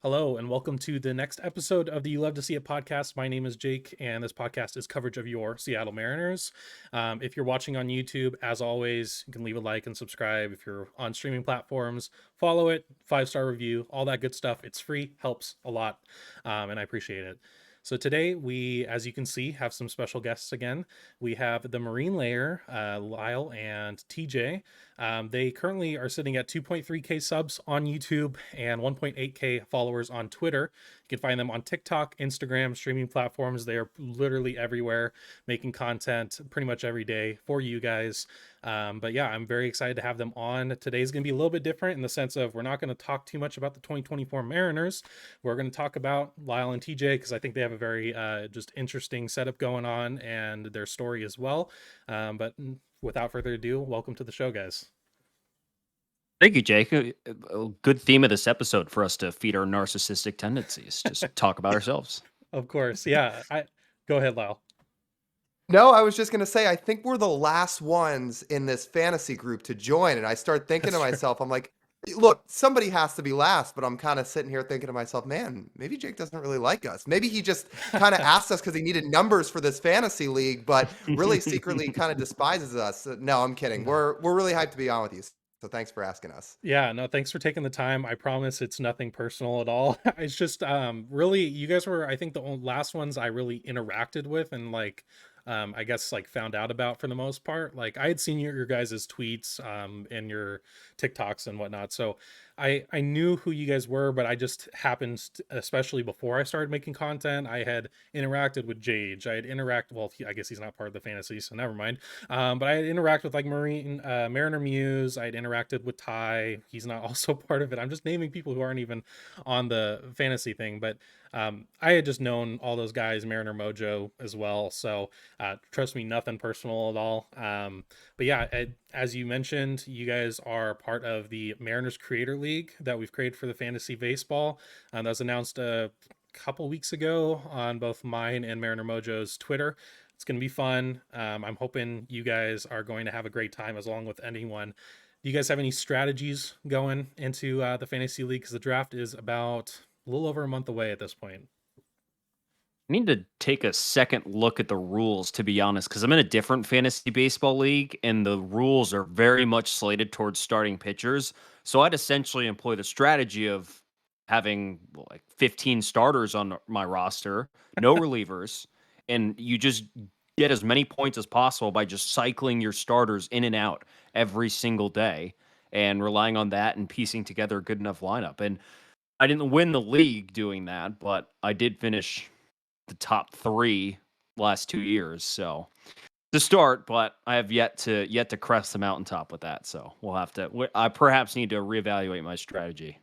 Hello, and welcome to the next episode of the You Love to See It podcast. My name is Jake, and this podcast is coverage of your Seattle Mariners. If you're watching on YouTube, as always, you can leave a like and subscribe. If you're on streaming platforms, follow it, 5-star review, all that good stuff. It's free, helps a lot, and I appreciate it. So today we, as you can see, have some special guests again. We have the Marine Layer, Lyle and TJ. They currently are sitting at 2.3K subs on YouTube and 1.8K followers on Twitter. You can find them on TikTok, Instagram, streaming platforms. They are literally everywhere, making content pretty much every day for you guys. But yeah, I'm very excited to have them on. Today's going to be a little bit different in the sense of we're not going to talk too much about the 2024 Mariners. We're going to talk about Lyle and TJ because I think they have a very just interesting setup going on and their story as well. But without further ado, welcome to the show, guys. Thank you, Jake. A good theme of this episode for us to feed our narcissistic tendencies. Just talk about ourselves. Of course. Yeah. I Go ahead, Lyle. No, I was just gonna say, I think we're the last ones in this fantasy group to join, and I start thinking That's to true. myself, I'm like, look, somebody has to be last, but I'm kind of sitting here thinking to myself, man, maybe Jake doesn't really like us. Maybe he just kind of asked us because he needed numbers for this fantasy league, but really secretly kind of despises us. No, I'm kidding. No. We're really hyped to be on with you. So thanks for asking us. Yeah, no, thanks for taking the time. I promise it's nothing personal at all. It's just really you guys were I think the last ones I really interacted with and like I guess like found out about for the most part. Like I had seen your guys' tweets and your TikToks and whatnot. So I knew who you guys were, but I just happened especially before I started making content, I had interacted with Jage. I had I guess he's not part of the fantasy, so never mind. But I had interacted with like Mariner Muse. I had interacted with Ty. He's not also part of it. I'm just naming people who aren't even on the fantasy thing. But I had just known all those guys, Mariner Mojo as well. So trust me, nothing personal at all. But yeah, as you mentioned, you guys are part of the Mariners Creator League that we've created for the fantasy baseball. That was announced a couple weeks ago on both mine and Mariner Mojo's Twitter. It's going to be fun. I'm hoping you guys are going to have a great time as long with anyone. Do you guys have any strategies going into the fantasy league? Because the draft is about a little over a month away at this point. I need to take a second look at the rules, to be honest, because I'm in a different fantasy baseball league, and the rules are very much slated towards starting pitchers. So I'd essentially employ the strategy of having like 15 starters on my roster, no relievers, and you just get as many points as possible by just cycling your starters in and out every single day and relying on that and piecing together a good enough lineup. And I didn't win the league doing that, but I did finish the top 3 last 2 years. So to start, but I have yet to crest the mountaintop with that. So we'll have to. I perhaps need to reevaluate my strategy.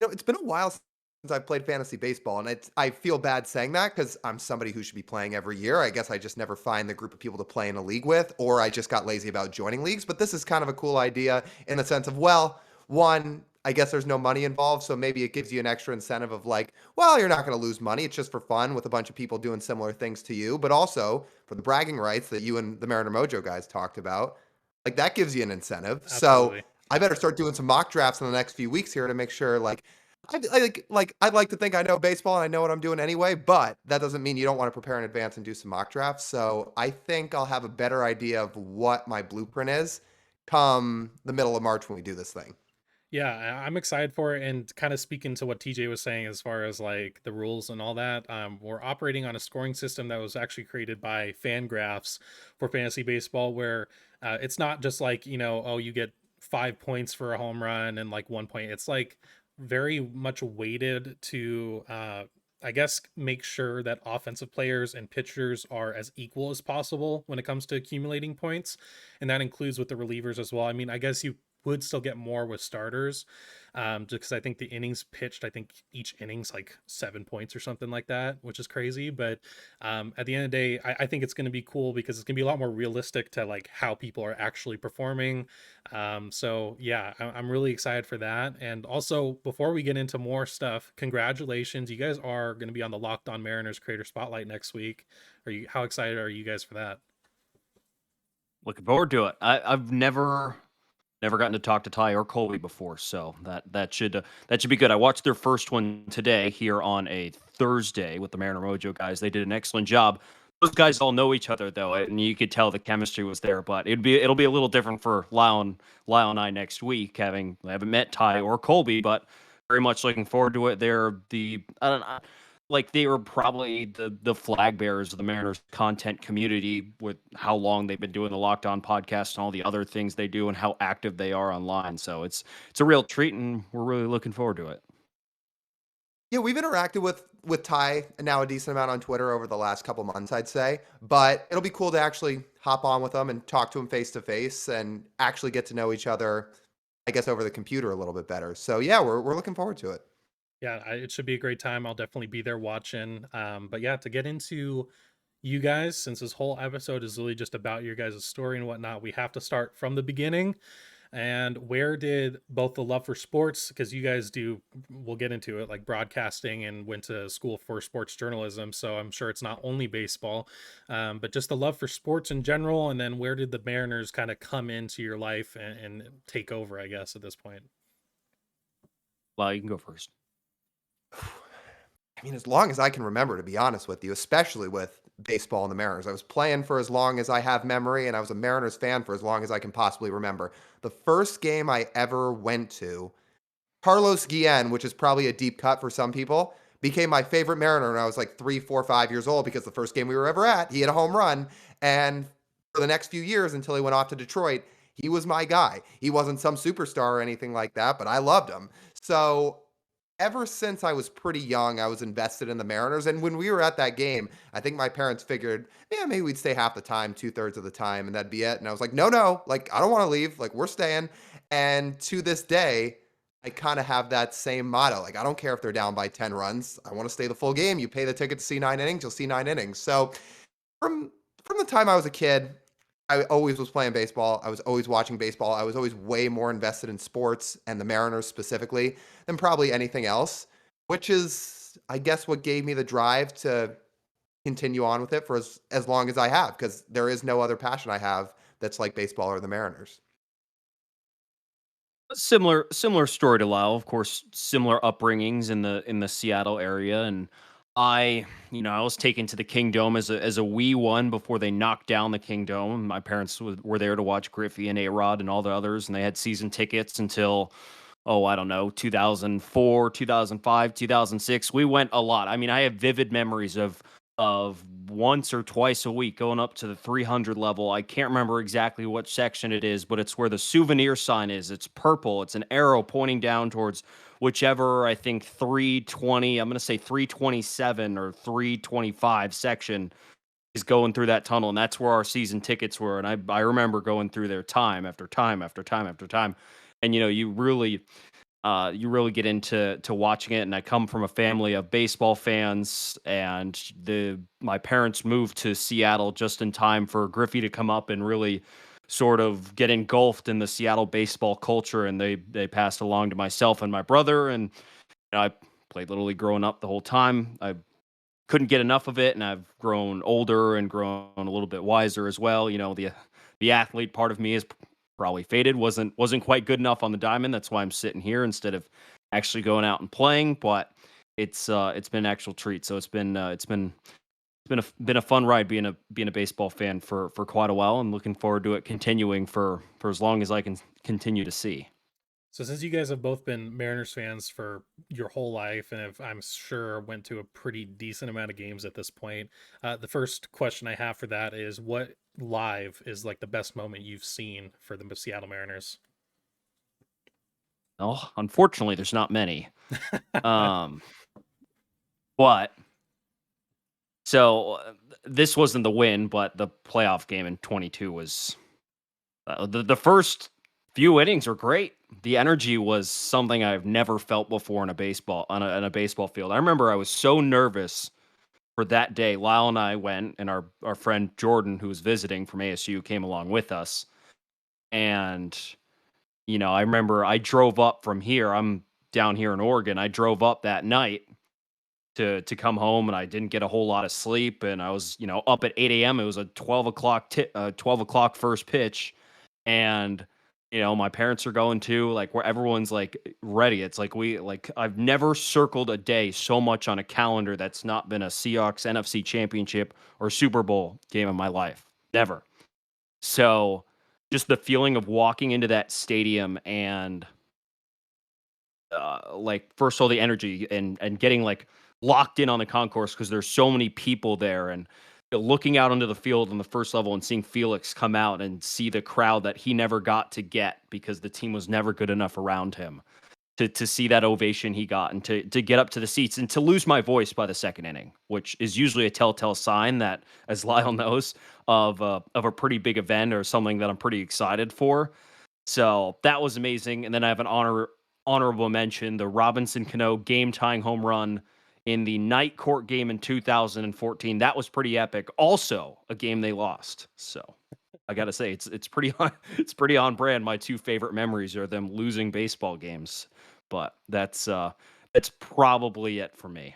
It's been a while since I played fantasy baseball, and I feel bad saying that because I'm somebody who should be playing every year. I guess I just never find the group of people to play in a league with, or I just got lazy about joining leagues. But this is kind of a cool idea in the sense of, well, one, I guess there's no money involved, so maybe it gives you an extra incentive of like, well, you're not going to lose money. It's just for fun with a bunch of people doing similar things to you, but also for the bragging rights that you and the Mariner Mojo guys talked about. Like that gives you an incentive. So Absolutely. I better start doing some mock drafts in the next few weeks here to make sure like I'd like to think I know baseball and I know what I'm doing anyway, but that doesn't mean you don't want to prepare in advance and do some mock drafts. So I think I'll have a better idea of what my blueprint is come the middle of March when we do this thing. Yeah, I'm excited for it. And kind of speaking to what TJ was saying as far as like the rules and all that, we're operating on a scoring system that was actually created by Fangraphs for fantasy baseball, where it's not just like, oh, you get 5 points for a home run and like 1 point. It's like very much weighted to, I guess, make sure that offensive players and pitchers are as equal as possible when it comes to accumulating points. And that includes with the relievers as well. I mean, I guess you would still get more with starters, just because I think the innings pitched, I think each innings like 7 points or something like that, which is crazy. But at the end of the day, I think it's going to be cool because it's going to be a lot more realistic to like how people are actually performing. So yeah, I'm really excited for that. And also, before we get into more stuff, congratulations, you guys are going to be on the Locked On Mariners Creator Spotlight next week. How excited are you guys for that? Looking forward to it. I've never Never gotten to talk to Ty or Colby before, so that should be good. I watched their first one today here on a Thursday with the Mariner Mojo guys. They did an excellent job. Those guys all know each other though, and you could tell the chemistry was there. But it'll be a little different for Lyle and I next week. I haven't met Ty or Colby, but very much looking forward to it. They're the I don't know, like they were probably the flag bearers of the Mariners content community with how long they've been doing the Locked On podcast and all the other things they do and how active they are online. So it's a real treat, and we're really looking forward to it. Yeah, we've interacted with Ty now a decent amount on Twitter over the last couple months, I'd say. But it'll be cool to actually hop on with him and talk to him face to face and actually get to know each other, I guess, over the computer a little bit better. So yeah, we're looking forward to it. Yeah, it should be a great time. I'll definitely be there watching. But yeah, to get into you guys, since this whole episode is really just about your guys' story and whatnot, we have to start from the beginning. And where did both the love for sports, because you guys do, we'll get into it, like broadcasting and went to school for sports journalism. So I'm sure it's not only baseball, but just the love for sports in general. And then where did the Mariners kind of come into your life and take over, I guess, at this point? Well, you can go first. I mean, as long as I can remember, to be honest with you, especially with baseball and the Mariners. I was playing for as long as I have memory, and I was a Mariners fan for as long as I can possibly remember. The first game I ever went to, Carlos Guillen, which is probably a deep cut for some people, became my favorite Mariner when I was like 3, 4, 5 years old because the first game we were ever at, he hit a home run. And for the next few years until he went off to Detroit, he was my guy. He wasn't some superstar or anything like that, but I loved him. So ever since I was pretty young, I was invested in the Mariners. And when we were at that game, I think my parents figured, yeah, maybe we'd stay half the time, 2/3 of the time, and that'd be it. And I was like, no, like, I don't want to leave. Like, we're staying. And to this day, I kind of have that same motto. Like, I don't care if they're down by 10 runs. I want to stay the full game. You pay the ticket to see 9 innings, you'll see 9 innings. So from the time I was a kid, I always was playing baseball. I was always watching baseball. I was always way more invested in sports and the Mariners specifically than probably anything else, which is, I guess, what gave me the drive to continue on with it for as long as I have, because there is no other passion I have that's like baseball or the Mariners. Similar story to Lyle, of course, similar upbringings in the Seattle area, and I was taken to the Kingdome as a wee one before they knocked down the Kingdome. My parents were there to watch Griffey and A-Rod and all the others, and they had season tickets until, oh, I don't know, 2004, 2005, 2006. We went a lot. I mean, I have vivid memories of once or twice a week going up to the 300 level. I can't remember exactly what section it is, but it's where the souvenir sign is. It's purple. It's an arrow pointing down towards whichever, I think 320, I'm going to say 327 or 325 section is going through that tunnel, and that's where our season tickets were. And I remember going through there time after time after time after time. And you really get into watching it. And I come from a family of baseball fans, and my parents moved to Seattle just in time for Griffey to come up and really sort of get engulfed in the Seattle baseball culture. And they passed along to myself and my brother. And I played Little League growing up the whole time. I couldn't get enough of it, and I've grown older and grown a little bit wiser as well. The athlete part of me is probably faded. Wasn't quite good enough on the diamond. That's why I'm sitting here instead of actually going out and playing. But it's been an actual treat. So it's been a fun ride being a baseball fan for quite a while, and looking forward to it continuing for as long as I can continue to see. So since you guys have both been Mariners fans for your whole life, and have, I'm sure, went to a pretty decent amount of games at this point, the first question I have for that is, what live is like the best moment you've seen for the Seattle Mariners? Oh, unfortunately, there's not many. Um, but so this wasn't the win, but the playoff game in 22 was the first few innings were great. The energy was something I've never felt before in a baseball on a baseball field. I remember I was so nervous for that day. Lyle and I went, and our friend Jordan, who was visiting from ASU, came along with us. And I remember I drove up from here. I'm down here in Oregon. I drove up that night to come home, and I didn't get a whole lot of sleep, and I was up at 8 a.m. It was a 12 o'clock first pitch, and my parents are going to, like, where everyone's like ready. It's like I've never circled a day so much on a calendar that's not been a Seahawks NFC Championship or Super Bowl game in my life. Never. So just the feeling of walking into that stadium and like first of all the energy and getting like locked in on the concourse because there's so many people there and looking out onto the field on the first level and seeing Felix come out and see the crowd that he never got to get because the team was never good enough around him to see that ovation he got and to get up to the seats and to lose my voice by the second inning, which is usually a telltale sign that, as Lyle knows, of a pretty big event or something that I'm pretty excited for. So that was amazing. And then I have an honorable mention, the Robinson Cano game tying home run in the night court game in 2014. That was pretty epic. Also, a game they lost. So I gotta say, it's pretty on, it's pretty on brand. My two favorite memories are them losing baseball games. But that's probably it for me.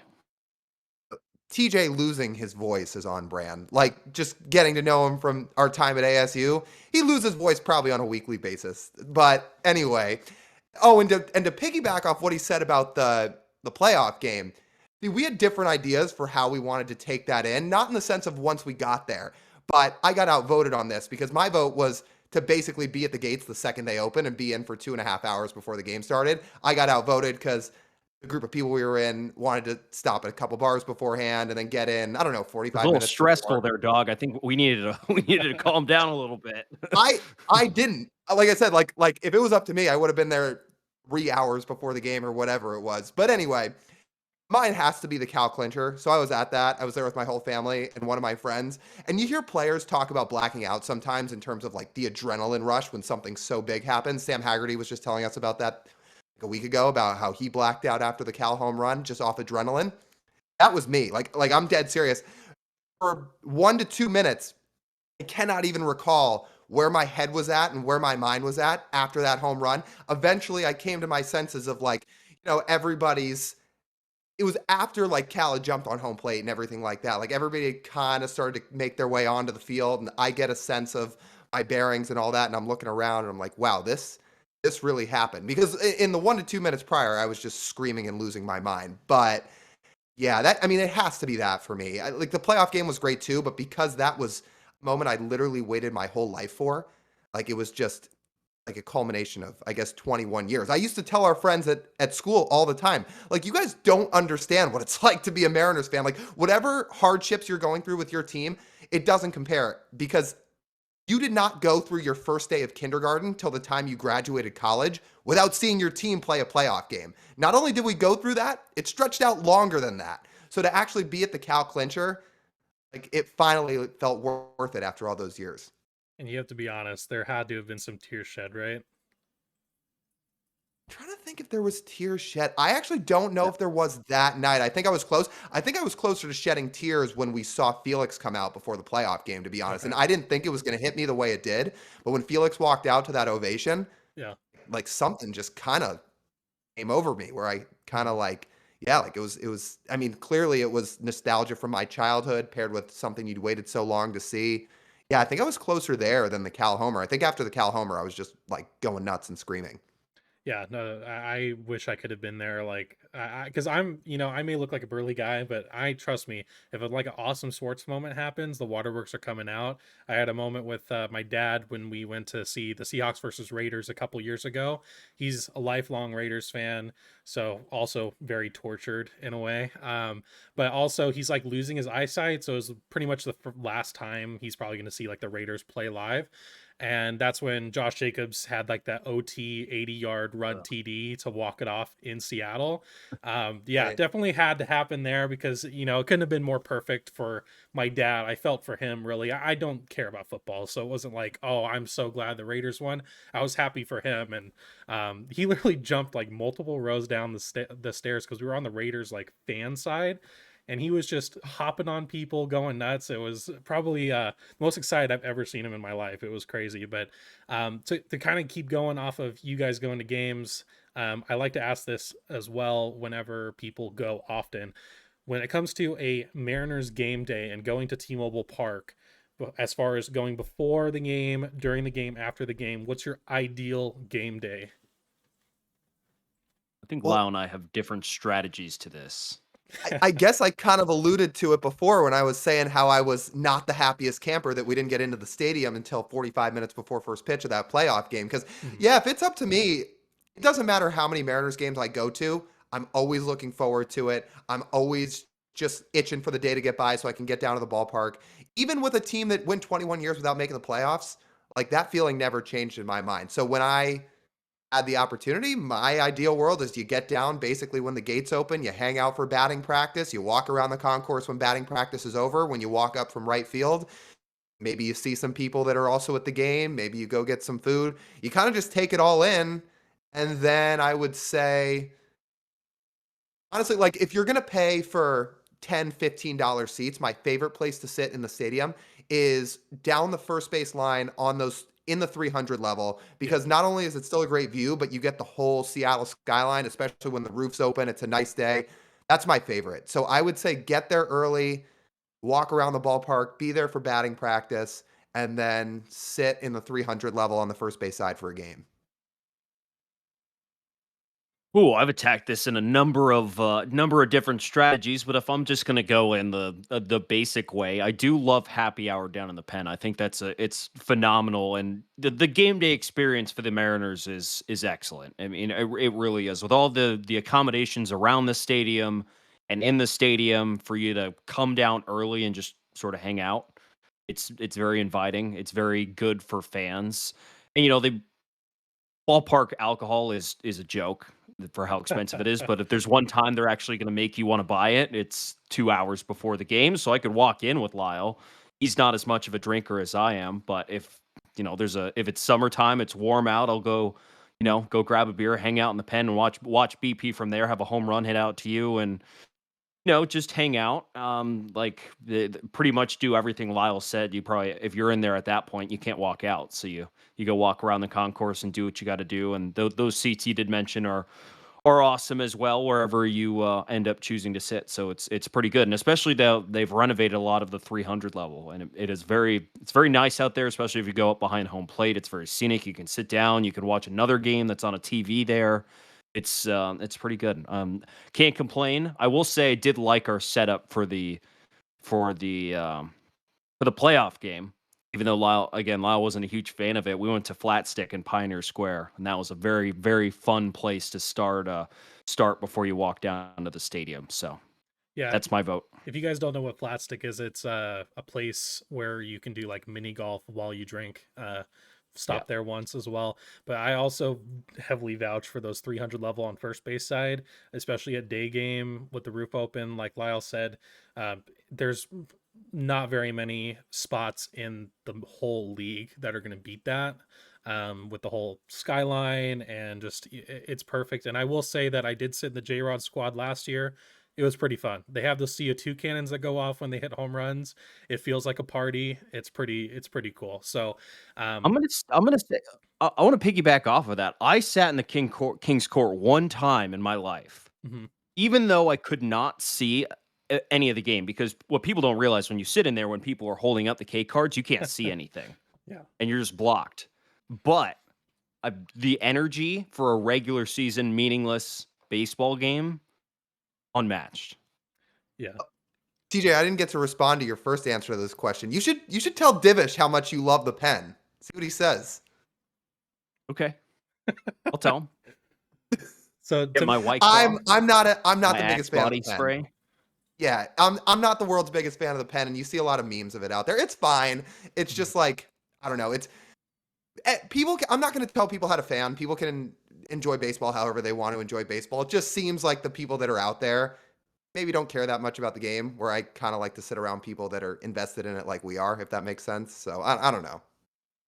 TJ losing his voice is on brand. Like, just getting to know him from our time at ASU, he loses voice probably on a weekly basis. But anyway, oh, and to piggyback off what he said about the playoff game, see, we had different ideas for how we wanted to take that in, not in the sense of once we got there, but I got outvoted on this because my vote was to basically be at the gates the second they open and be in for 2.5 hours before the game started. I got outvoted because the group of people we were in wanted to stop at a couple bars beforehand and then get in, I don't know, It's a 45 little minutes before. stressful there, dog. I think we needed to we needed to calm down a little bit. I I didn't. Like I said, like if it was up to me, I would have been there 3 hours before the game or whatever it was. But anyway, mine has to be the Cal clincher. So I was at that. I was there with my whole family and one of my friends. And you hear players talk about blacking out sometimes in terms of like the adrenaline rush when something so big happens. Sam Haggerty was just telling us about that like a week ago about how he blacked out after the Cal home run just off adrenaline. That was me. Like I'm dead serious. For 1 to 2 minutes, I cannot even recall where my head was at and where my mind was at after that home run. Eventually, I came to my senses of like, everybody's. It was after like Cal had jumped on home plate and everything like that. Like everybody kind of started to make their way onto the field, and I get a sense of my bearings and all that. And I'm looking around and I'm like, wow, this really happened because in the 1 to 2 minutes prior, I was just screaming and losing my mind. But yeah, I mean, it has to be that for me. Like the playoff game was great too, but because that was a moment I literally waited my whole life for, like it was just like a culmination of, I guess, 21 years. I used to tell our friends at school all the time, like, you guys don't understand what it's like to be a Mariners fan. Like, whatever hardships you're going through with your team, it doesn't compare because you did not go through your first day of kindergarten till the time you graduated college without seeing your team play a playoff game. Not only did we go through that, it stretched out longer than that. So to actually be at the Cal clincher, like it finally felt worth it after all those years. And you have to be honest, there had to have been some tears shed, right? Trying to think if there was tears shed. I actually don't know if there was that night. I think I was close. I think I was closer to shedding tears when we saw Felix come out before the playoff game, to be honest. And Okay. I didn't think it was going to hit me the way it did. But when Felix walked out to that ovation, Yeah. like something just kind of came over me where I kind of like, yeah, like it was, I mean, clearly it was nostalgia from my childhood paired with something you'd waited so long to see. Yeah, I think I was closer there than the Cal Homer. I think after the Cal Homer, I was just like going nuts and screaming. Yeah, no, I wish I could have been there. Like, because I'm, I may look like a burly guy, but I trust me. If like an awesome sports moment happens, the waterworks are coming out. I had a moment with my dad when we went to see the Seahawks versus Raiders a couple years ago. He's a lifelong Raiders fan, so also very tortured in a way. But also he's like losing his eyesight, so it was pretty much the last time he's probably going to see like the Raiders play live. And that's when Josh Jacobs had like that OT 80-yard run Ugh. TD to walk it off in Seattle. Yeah, Right. definitely had to happen there because, it couldn't have been more perfect for my dad. I felt for him really. I don't care about football, so it wasn't like, oh, I'm so glad the Raiders won. I was happy for him. And he literally jumped like multiple rows down the stairs because we were on the Raiders like fan side. And he was just hopping on people, going nuts. It was probably most excited I've ever seen him in my life. It was crazy. But to kind of keep going off of you guys going to games, I like to ask this as well whenever people go often. When it comes to a Mariners game day and going to T-Mobile Park, as far as going before the game, during the game, after the game, what's your ideal game day? I think Well, Lyle and I have different strategies to this. I guess I kind of alluded to it before when I was saying how I was not the happiest camper that we didn't get into the stadium until 45 minutes before first pitch of that playoff game. Because, Mhm. yeah, if it's up to me, it doesn't matter how many Mariners games I go to. I'm always looking forward to it. I'm always just itching for the day to get by so I can get down to the ballpark. Even with a team that went 21 years without making the playoffs, like that feeling never changed in my mind. So when I had the opportunity, my ideal world is you get down basically when the gates open, you hang out for batting practice, you walk around the concourse when batting practice is over, when you walk up from right field, maybe you see some people that are also at the game, maybe you go get some food. You kind of just take it all in. And then I would say, honestly, like if you're going to pay for $10, $15 seats, my favorite place to sit in the stadium is down the first base line on those in the 300 level, Yeah. because not only is it still a great view, but you get the whole Seattle skyline, especially when the roof's open. It's a nice day. That's my favorite. So I would say get there early, walk around the ballpark, be there for batting practice, and then sit in the 300 level on the first base side for a game. Ooh, I've attacked this in a number of different strategies, but if I'm just gonna go in the basic way, I do love happy hour down in the pen. I think it's phenomenal, and the game day experience for the Mariners is excellent. I mean, it really is with all the accommodations around the stadium and in the stadium for you to come down early and just sort of hang out. It's very inviting. It's very good for fans, and the ballpark alcohol is a joke for how expensive it is, but if there's one time they're actually going to make you want to buy it, it's 2 hours before the game. So I could walk in with Lyle. He's not as much of a drinker as I am, but if it's summertime, it's warm out, I'll go grab a beer, hang out in the pen and watch BP from there, have a home run hit out to you and just hang out. Like pretty much do everything Lyle said. You probably, if you're in there at that point, you can't walk out. So you go walk around the concourse and do what you got to do. And those seats you did mention are awesome as well, wherever you end up choosing to sit. So it's pretty good, and especially they've renovated a lot of the 300 level, and it's very nice out there, especially if you go up behind home plate. It's very scenic. You can sit down, you can watch another game that's on a TV there. It's pretty good. Can't complain. I will say I did like our setup for the for the playoff game. Even though Lyle wasn't a huge fan of it, we went to Flat Stick in Pioneer Square, and that was a very, very fun place to start before you walk down to the stadium. So Yeah. that's my vote. If you guys don't know what Flat Stick is, it's a place where you can do like mini golf while you drink. Yeah. Stop there once as well. But I also heavily vouch for those 300 level on first base side, especially at day game with the roof open. Like Lyle said, there's not very many spots in the whole league that are going to beat that. With the whole skyline and just it's perfect. And I will say that I did sit in the J Rod squad last year. It was pretty fun. They have those CO2 cannons that go off when they hit home runs. It feels like a party. It's pretty cool. So, um, I'm gonna say I want to piggyback off of that. I sat in the King's Court one time in my life, mhm. even though I could not see any of the game, because what people don't realize when you sit in there when people are holding up the K cards, you can't see anything Yeah, and you're just blocked. But the energy for a regular season meaningless baseball game unmatched. yeah. TJ, I didn't get to respond to your first answer to this question. You should tell Divish how much you love the pen. See what he says. Okay, I'll tell him. So Get to my White I'm Claw, I'm not my the biggest Axe fan of body the pen. spray. Yeah, I'm not the world's biggest fan of the pen, and you see a lot of memes of it out there. It's fine. It's Mhm. just like I don't know. It's people. I'm not going to tell people how to fan. People can enjoy baseball however they want to enjoy baseball. It just seems like the people that are out there maybe don't care that much about the game. Where I kind of like to sit around people that are invested in it, like we are, if that makes sense. So I don't know.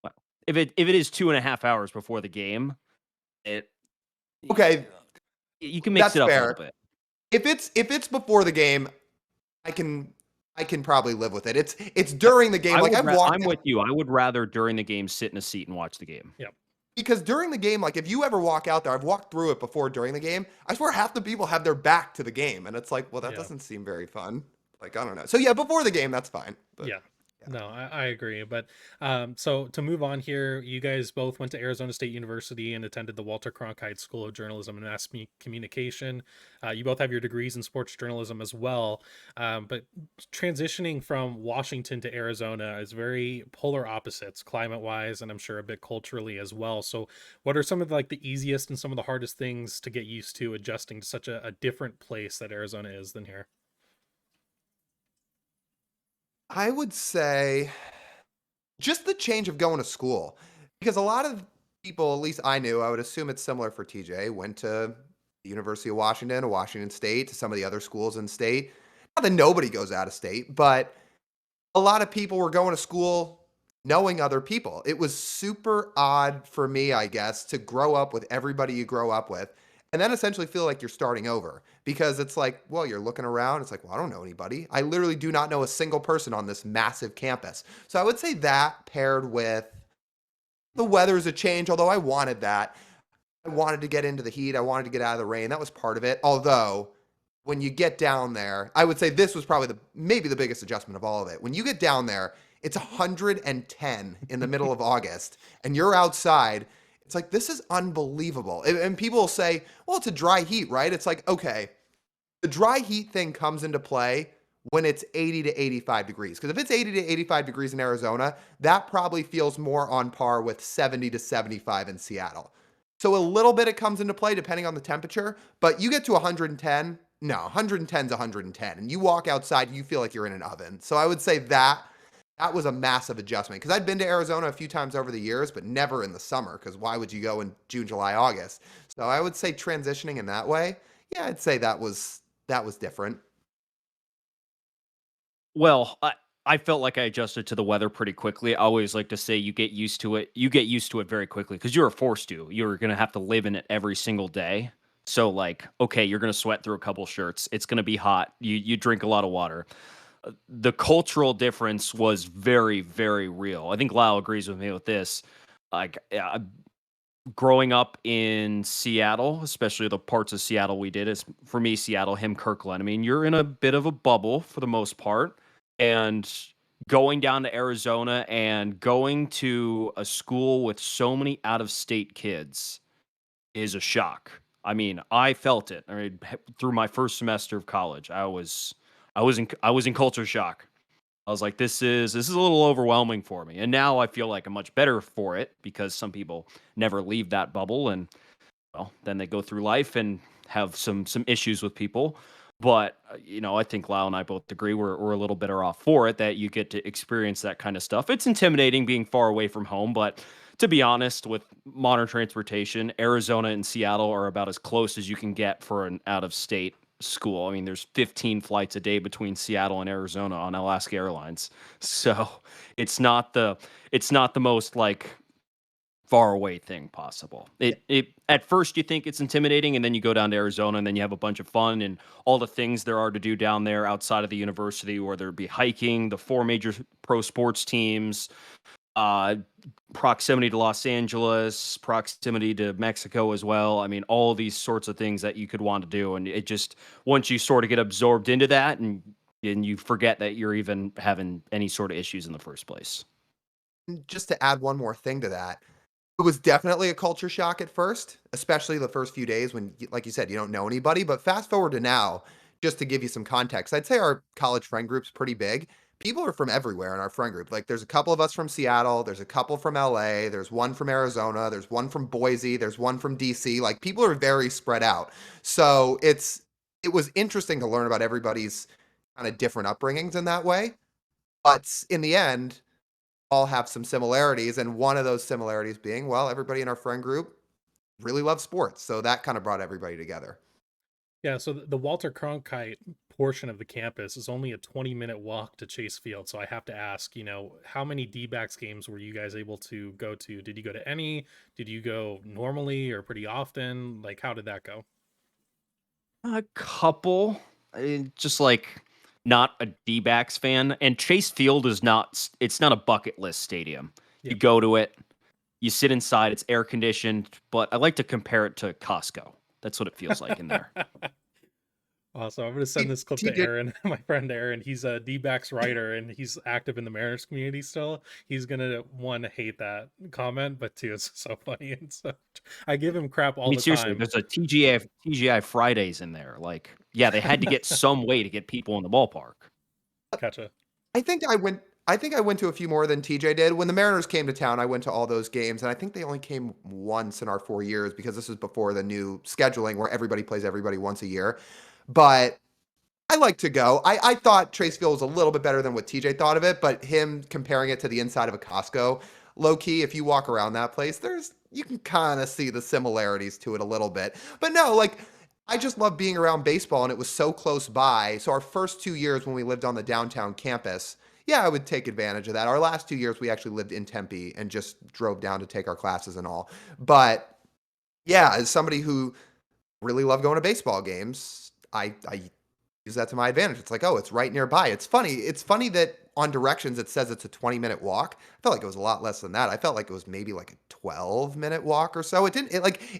Well, if it is 2.5 hours before the game, it Okay, you can mix that's it up a little fair. bit. If it's before the game, I can I can probably live with it. It's during the game. Like I've walked I'm with you. I would rather during the game sit in a seat and watch the game. Yep. because during the game, like if you ever walk out there, I've walked through it before during the game. I swear half the people have their back to the game, and it's like, well, that Yeah. doesn't seem very fun. Like I don't know. So yeah, before the game, that's fine. But Yeah. No, I agree. But so to move on here, you guys both went to Arizona State University and attended the Walter Cronkite School of Journalism and Mass Communication. You both have your degrees in sports journalism as well. But transitioning from Washington to Arizona is very polar opposites, climate wise, and I'm sure a bit culturally as well. So, what are some of like the easiest and some of the hardest things to get used to adjusting to such a different place that Arizona is than here? I would say just the change of going to school, because a lot of people, at least I knew, I would assume it's similar for TJ, went to the University of Washington, or Washington State, to some of the other schools in state. Not that nobody goes out of state, but a lot of people were going to school knowing other people. It was super odd for me, I guess, to grow up with everybody you grow up with and then essentially feel like you're starting over, because it's like, well, you're looking around. It's like, well, I don't know anybody. I literally do not know a single person on this massive campus. So I would say that, paired with the weather's a change, although I wanted that. I wanted to get into the heat. I wanted to get out of the rain. That was part of it. Although when you get down there, I would say this was probably maybe the biggest adjustment of all of it. When you get down there, it's 110 in the middle of August and you're outside. It's like, this is unbelievable. And people will say, well, it's a dry heat, right? It's like, okay, the dry heat thing comes into play when it's 80 to 85 degrees. Because if it's 80 to 85 degrees in Arizona, that probably feels more on par with 70 to 75 in Seattle. So a little bit it comes into play depending on the temperature, but you get to 110, no, 110 is 110. And you walk outside, you feel like you're in an oven. So I would say that was a massive adjustment, because I'd been to Arizona a few times over the years, but never in the summer, because why would you go in June, July, August? So I would say transitioning in that way, yeah, I'd say that was different. Well, I felt like I adjusted to the weather pretty quickly. I always like to say you get used to it. You get used to it very quickly because you are forced to. You're going to have to live in it every single day. So like, okay, you're going to sweat through a couple shirts. It's going to be hot. You drink a lot of water. The cultural difference was very very real. I think Lyle agrees with me with this. Like growing up in Seattle, especially the parts of Seattle we did, is for me Seattle, him Kirkland. I mean, you're in a bit of a bubble for the most part, and going down to Arizona and going to a school with so many out of state kids is a shock. I mean, I felt it. I mean, through my first semester of college, I was in culture shock. I was like, this is a little overwhelming for me. And now I feel like I'm much better for it because some people never leave that bubble, and well, then they go through life and have some issues with people. But I think Lyle and I both agree we're a little better off for it, that you get to experience that kind of stuff. It's intimidating being far away from home, but to be honest, with modern transportation, Arizona and Seattle are about as close as you can get for an out of state school. I mean, there's 15 flights a day between Seattle and Arizona on Alaska Airlines. So it's not the most like far away thing possible. It at first you think it's intimidating, and then you go down to Arizona and then you have a bunch of fun and all the things there are to do down there outside of the university, whether it be hiking, the four major pro sports teams, uh proximity to Los Angeles, proximity to Mexico as well. I mean, all these sorts of things that you could want to do, and it just, once you sort of get absorbed into that, and you forget that you're even having any sort of issues in the first place. Just to add one more thing to that, it was definitely a culture shock at first, especially the first few days when, like you said, you don't know anybody. But fast forward to now, just to give you some context, I'd say our college friend group's pretty big. People are from everywhere in our friend group. Like, there's a couple of us from Seattle, there's a couple from LA, there's one from Arizona, there's one from Boise, there's one from DC. Like, people are very spread out. So it was interesting to learn about everybody's kind of different upbringings in that way. But in the end, all have some similarities, and one of those similarities being, well, everybody in our friend group really loves sports, so that kind of brought everybody together. Yeah, so the Walter Cronkite portion of the campus is only a 20-minute walk to Chase Field. So I have to ask, how many D-backs games were you guys able to go to? Did you go to any? Did you go normally or pretty often? Like, how did that go? A couple, just like not a D-backs fan, and Chase Field is not. It's not a bucket list stadium. Yeah. You go to it, you sit inside. It's air conditioned, but I like to compare it to Costco. That's what it feels like in there. Awesome. I'm gonna send this clip to TJ. Aaron, my friend Aaron. He's a D-backs writer and he's active in the Mariners community still. He's gonna one hate that comment, but two, it's so funny and so I give him crap I all mean, the seriously, time. there's a TGI Fridays in there. Like, yeah, they had to get some way to get people in the ballpark. Gotcha. I think I went to a few more than TJ did. When the Mariners came to town, I went to all those games, and I think they only came once in our 4 years because this was before the new scheduling where everybody plays everybody once a year. But I like to go. I thought Trace Field was a little bit better than what TJ thought of it, but him comparing it to the inside of a Costco, low key, if you walk around that place, you can kind of see the similarities to it a little bit. But no, like I just love being around baseball, and it was so close by. So our first 2 years when we lived on the downtown campus, yeah, I would take advantage of that. Our last 2 years we actually lived in Tempe and just drove down to take our classes and all. But yeah, as somebody who really loved going to baseball games, I use that to my advantage. It's like, oh, it's right nearby. It's funny. It's funny that on directions it says it's a 20-minute walk. I felt like it was a lot less than that. I felt like it was maybe like a 12-minute walk or so. It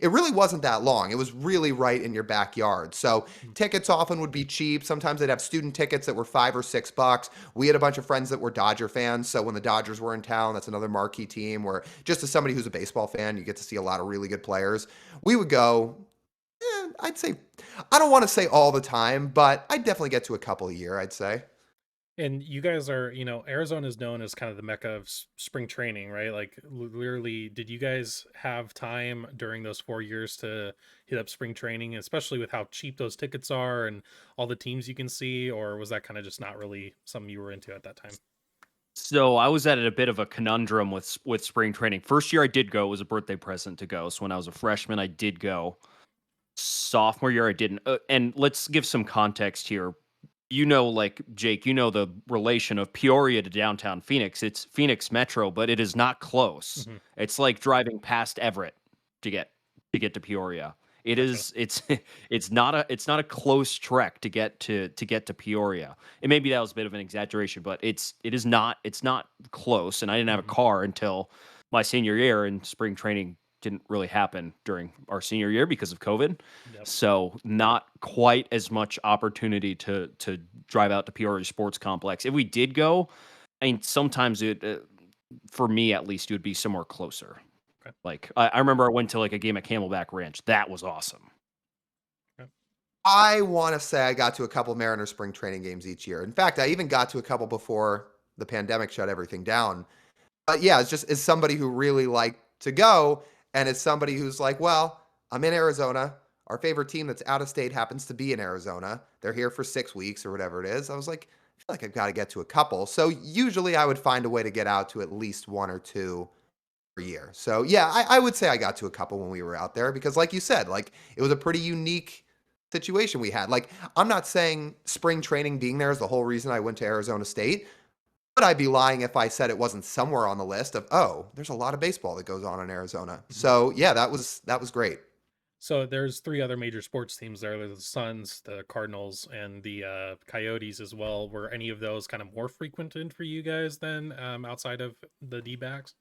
really wasn't that long. It was really right in your backyard. So tickets often would be cheap. Sometimes they'd have student tickets that were $5 or $6. We had a bunch of friends that were Dodger fans. So when the Dodgers were in town, that's another marquee team where just as somebody who's a baseball fan, you get to see a lot of really good players. We would go. I'd say I don't want to say all the time, but I definitely get to a couple a year, I'd say. And you guys are, Arizona is known as kind of the mecca of spring training, right? Like, literally, did you guys have time during those 4 years to hit up spring training, especially with how cheap those tickets are and all the teams you can see, or was that kind of just not really something you were into at that time? So I was at a bit of a conundrum with spring training. First year I did go, it was a birthday present to go. So when I was a freshman, I did go. Sophomore year, I didn't. And let's give some context here. Like Jake, the relation of Peoria to downtown Phoenix. It's Phoenix Metro, but it is not close. Hmm. It's like driving past Everett to get to Peoria. It Gotcha. is it's not a close trek to get to Peoria. And maybe that was a bit of an exaggeration, but it's not close. And I didn't have a Hmm. car until my senior year, and spring training didn't really happen during our senior year because of COVID. Yep. So not quite as much opportunity to drive out to Peoria Sports Complex. If we did go, I mean, sometimes for me at least, it would be somewhere closer. Okay. Like I remember I went to like a game at Camelback Ranch. That was awesome. Okay. I want to say I got to a couple Mariner spring training games each year. In fact, I even got to a couple before the pandemic shut everything down. But yeah, it's just as somebody who really liked to go, and as somebody who's like, well, I'm in Arizona. Our favorite team that's out of state happens to be in Arizona. They're here for 6 weeks or whatever it is. I was like, I feel like I've got to get to a couple. So usually I would find a way to get out to at least one or two per year. So yeah, I would say I got to a couple when we were out there because, like you said, like it was a pretty unique situation we had. Like I'm not saying spring training being there is the whole reason I went to Arizona State, but I'd be lying if I said it wasn't somewhere on the list of, oh, there's a lot of baseball that goes on in Arizona. Mhm. So yeah, that was great. So there's three other major sports teams there. There's the Suns, the Cardinals, and the Coyotes as well. Were any of those kind of more frequented for you guys than outside of the D-backs?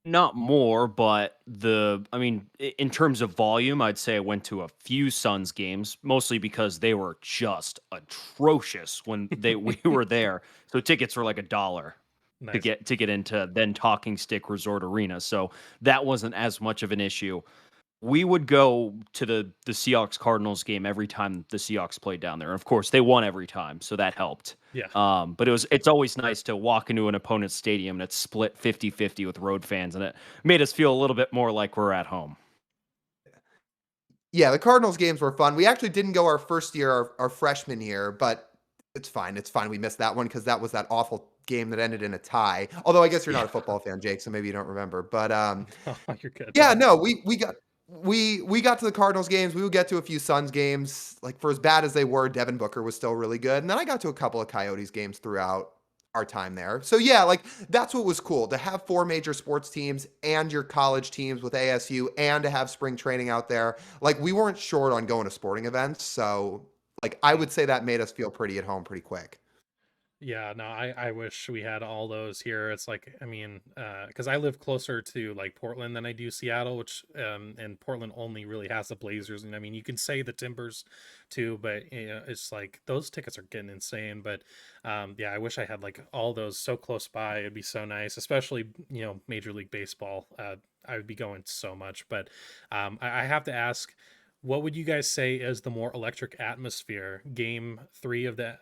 Not more, but in terms of volume, I'd say I went to a few Suns games, mostly because they were just atrocious when we were there. So tickets were like $1 to Nice. get into then Talking Stick Resort Arena. So that wasn't as much of an issue. We would go to the Seahawks Cardinals game every time the Seahawks played down there. And of course, they won every time, so that helped. Yeah. But it's always nice to walk into an opponent's stadium and it's split 50-50 with road fans, and it made us feel a little bit more like we're at home. Yeah, the Cardinals games were fun. We actually didn't go our first year, our freshman year, but it's fine. It's fine. We missed that one because that was that awful game that ended in a tie. Although I guess you're not Yeah. a football fan, Jake, so maybe you don't remember. But Oh, you're good. yeah, no, we got to the Cardinals games. We would get to a few Suns games. Like for as bad as they were, Devin Booker was still really good. And then I got to a couple of Coyotes games throughout our time there. So yeah, like that's what was cool to have four major sports teams and your college teams with ASU and to have spring training out there. Like we weren't short on going to sporting events. So like I would say that made us feel pretty at home pretty quick. Yeah, no, I wish we had all those here. It's like, I mean, because I live closer to like Portland than I do Seattle, which and Portland only really has the Blazers, and I mean, you can say the Timbers too, but you know, it's like those tickets are getting insane. But yeah, I wish I had like all those so close by. It'd be so nice, especially you know Major League Baseball. I would be going so much, but I have to ask, what would you guys say is the more electric atmosphere, game 3 of the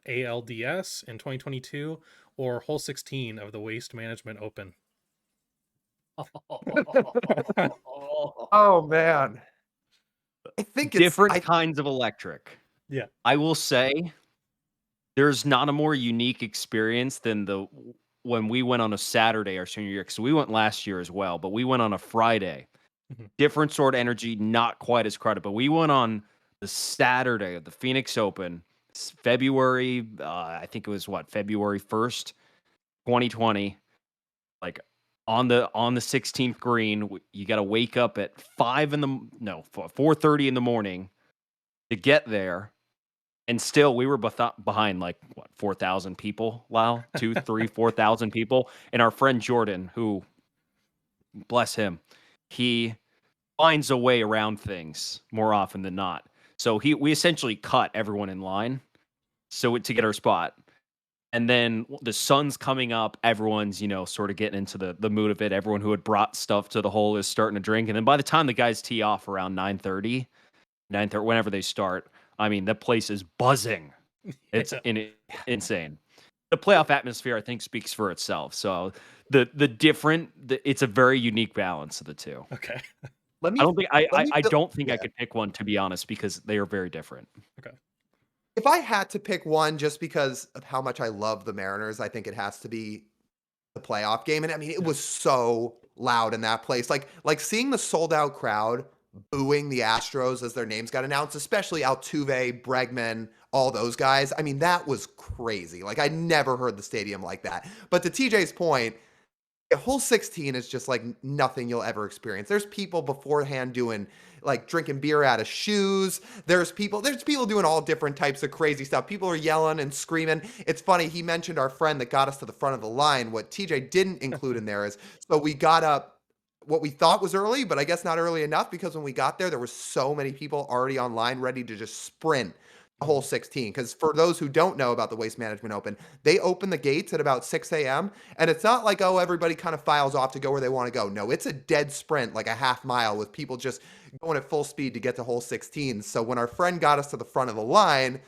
ALDS in 2022 or hole 16 of the Waste Management Open? Oh man. I think it's Different I kinds of electric. Yeah. I will say there's not a more unique experience than the when we went on a Saturday our senior year. Because we went last year as well, but we went on a Friday. Mhm. Different sort of energy, not quite as crowded. But we went on the Saturday of the Phoenix Open, February. I think it was what, February 1st, 2020. Like on the 16th green, you got to wake up at 4:30 in the morning to get there. And still, we were behind like what, 4,000 people, Lyle, 2, 3, 4,000 people. And our friend Jordan, who, bless him, he finds a way around things more often than not. So we essentially cut everyone in line to get our spot. And then the sun's coming up, everyone's, sort of getting into the mood of it. Everyone who had brought stuff to the hole is starting to drink. And then by the time the guys tee off around 9:30, whenever they start, I mean, the place is buzzing. It's Yeah. insane. The playoff atmosphere, I think, speaks for itself. So it's a very unique balance of the two. Okay. let I me don't think I let I, me I feel, don't think I yeah. could pick one, to be honest, because they are very different. Okay. If I had to pick one just because of how much I love the Mariners, I think it has to be the playoff game. And I mean, it Yeah. was so loud in that place. Like seeing the sold out crowd booing the Astros as their names got announced, especially Altuve, Bregman, all those guys. I mean, that was crazy. Like I never heard the stadium like that. But to TJ's point, a hole 16 is just like nothing you'll ever experience. There's people beforehand doing like drinking beer out of shoes. There's people doing all different types of crazy stuff. People are yelling and screaming. It's funny, he mentioned our friend that got us to the front of the line. What TJ didn't include in there is, so we got up what we thought was early, but I guess not early enough, because when we got there were so many people already online ready to just sprint the hole Mhm. 16. Because for those who don't know about the Waste Management Open, they open the gates at about 6 a.m. And it's not like, oh, everybody kind of files off to go where they want to go. No, it's a dead sprint, like a half mile, with people just going at full speed to get to hole 16. So when our friend got us to the front of the line,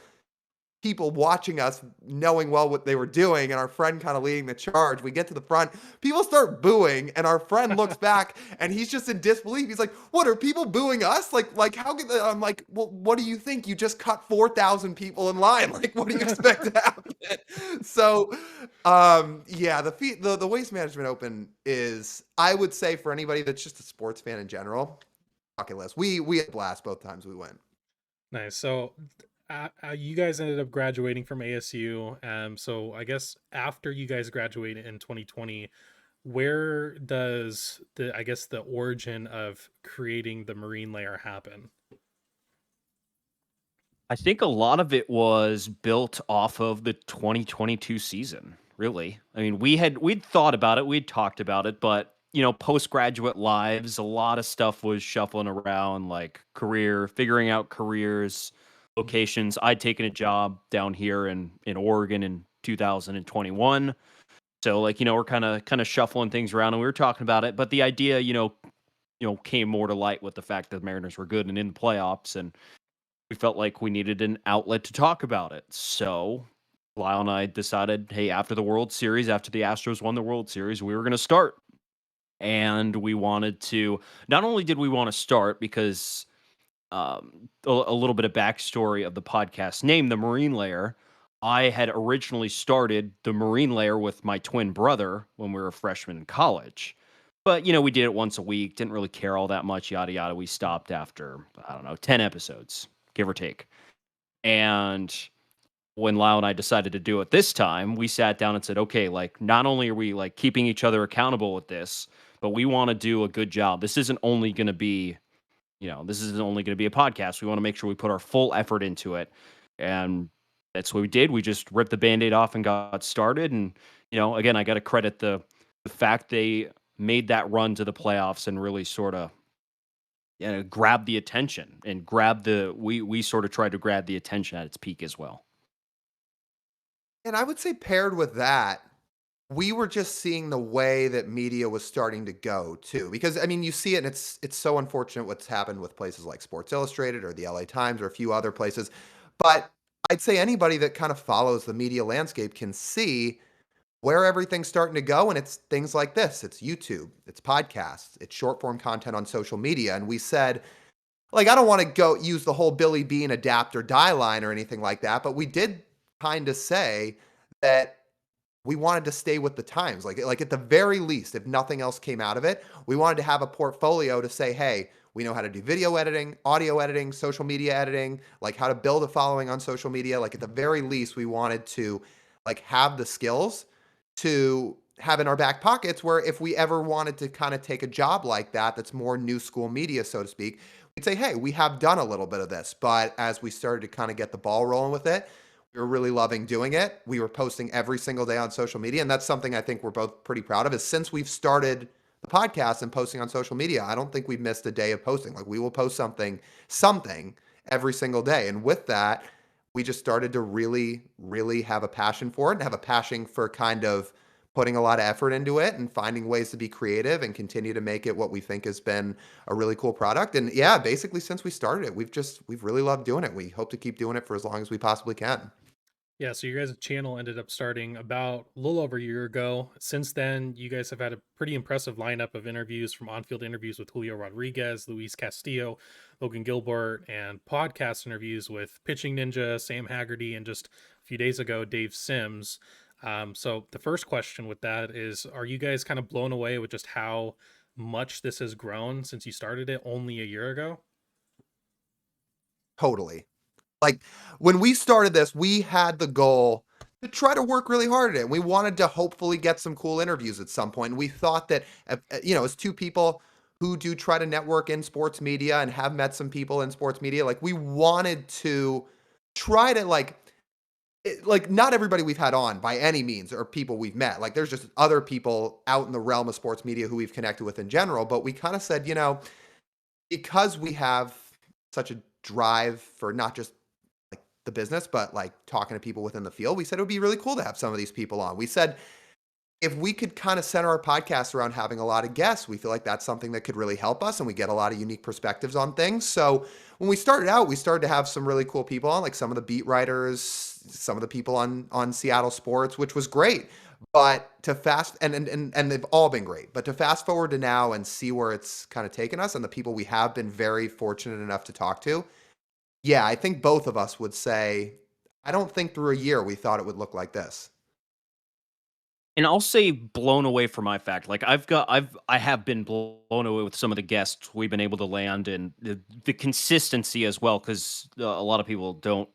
people watching us knowing well what they were doing, and our friend kind of leading the charge, we get to the front, people start booing, and our friend looks back and he's just in disbelief. He's like, what, are people booing us? Like how could I'm like, well, what do you think? You just cut 4,000 people in line. Like, what do you expect to happen? So yeah, the Waste Management Open is, I would say, for anybody that's just a sports fan in general, bucket list. We had a blast both times we went. Nice. So, you guys ended up graduating from ASU. So I guess after you guys graduated in 2020, where does I guess the origin of creating the marine layer happen? I think a lot of it was built off of the 2022 season, really. I mean, we'd thought about it, we'd talked about it, but postgraduate lives, a lot of stuff was shuffling around, like figuring out careers, Mhm. locations. I'd taken a job down here in Oregon in 2021. So like, we're kind of shuffling things around, and we were talking about it, but the idea, came more to light with the fact that the Mariners were good and in the playoffs, and we felt like we needed an outlet to talk about it. So Lyle and I decided, hey, after the World Series, after the Astros won the World Series, we were going to start. And we wanted to, not only did we want to start because a little bit of backstory of the podcast name, The Marine Layer. I had originally started The Marine Layer with my twin brother when we were freshmen in college. But, we did it once a week, didn't really care all that much, yada, yada. We stopped after, I don't know, 10 episodes, give or take. And when Lyle and I decided to do it this time, we sat down and said, okay, like, not only are we like keeping each other accountable with this, but we want to do a good job. This isn't only going to be a podcast. We want to make sure we put our full effort into it. And that's what we did. We just ripped the Band-Aid off and got started. And, again, I got to credit the fact they made that run to the playoffs and really sort of grab the attention and we sort of tried to grab the attention at its peak as well. And I would say paired with that, we were just seeing the way that media was starting to go too. Because I mean, you see it and it's so unfortunate what's happened with places like Sports Illustrated or the LA Times or a few other places. But I'd say anybody that kind of follows the media landscape can see where everything's starting to go. And it's things like this. It's YouTube, it's podcasts, it's short form content on social media. And we said, like, I don't want to go use the whole Billy Bean adapt or die line or anything like that, but we did kind of say that we wanted to stay with the times. Like at the very least, if nothing else came out of it, we wanted to have a portfolio to say, hey, we know how to do video editing, audio editing, social media editing, like how to build a following on social media. Like at the very least, we wanted to like have the skills to have in our back pockets where if we ever wanted to kind of take a job like that, that's more new school media, so to speak, we'd say, hey, we have done a little bit of this. But as we started to kind of get the ball rolling with it, we were really loving doing it. We were posting every single day on social media. And that's something I think we're both pretty proud of is since we've started the podcast and posting on social media, I don't think we've missed a day of posting. Like we will post something every single day. And with that, we just started to really, really have a passion for it and have a passion for kind of putting a lot of effort into it and finding ways to be creative and continue to make it what we think has been a really cool product. And yeah, basically since we started it, we've really loved doing it. We hope to keep doing it for as long as we possibly can. Yeah, so your guys' channel ended up starting about a little over a year ago. Since then, you guys have had a pretty impressive lineup of interviews, from on-field interviews with Julio Rodriguez, Luis Castillo, Logan Gilbert, and podcast interviews with Pitching Ninja, Sam Haggerty, and just a few days ago, Dave Sims. So the first question with that is, are you guys kind of blown away with just how much this has grown since you started it only a year ago? Totally. Like when we started this, we had the goal to try to work really hard at it. And we wanted to hopefully get some cool interviews at some point. And we thought that, as two people who do try to network in sports media and have met some people in sports media, like we wanted to try to like not everybody we've had on by any means are people we've met. Like there's just other people out in the realm of sports media who we've connected with in general. But we kind of said, because we have such a drive for not just like the business, but like talking to people within the field, we said it would be really cool to have some of these people on. We said if we could kind of center our podcast around having a lot of guests, we feel like that's something that could really help us and we get a lot of unique perspectives on things. So when we started out, we started to have some really cool people on, like some of the beat writers, some of the people on Seattle sports, which was great. But to fast and they've all been great. But to fast forward to now and see where it's kind of taken us and the people we have been very fortunate enough to talk to, yeah, I think both of us would say, I don't think through a year we thought it would look like this. And I'll say blown away for my fact. Like I have been blown away with some of the guests we've been able to land and the consistency as well. Because a lot of people don't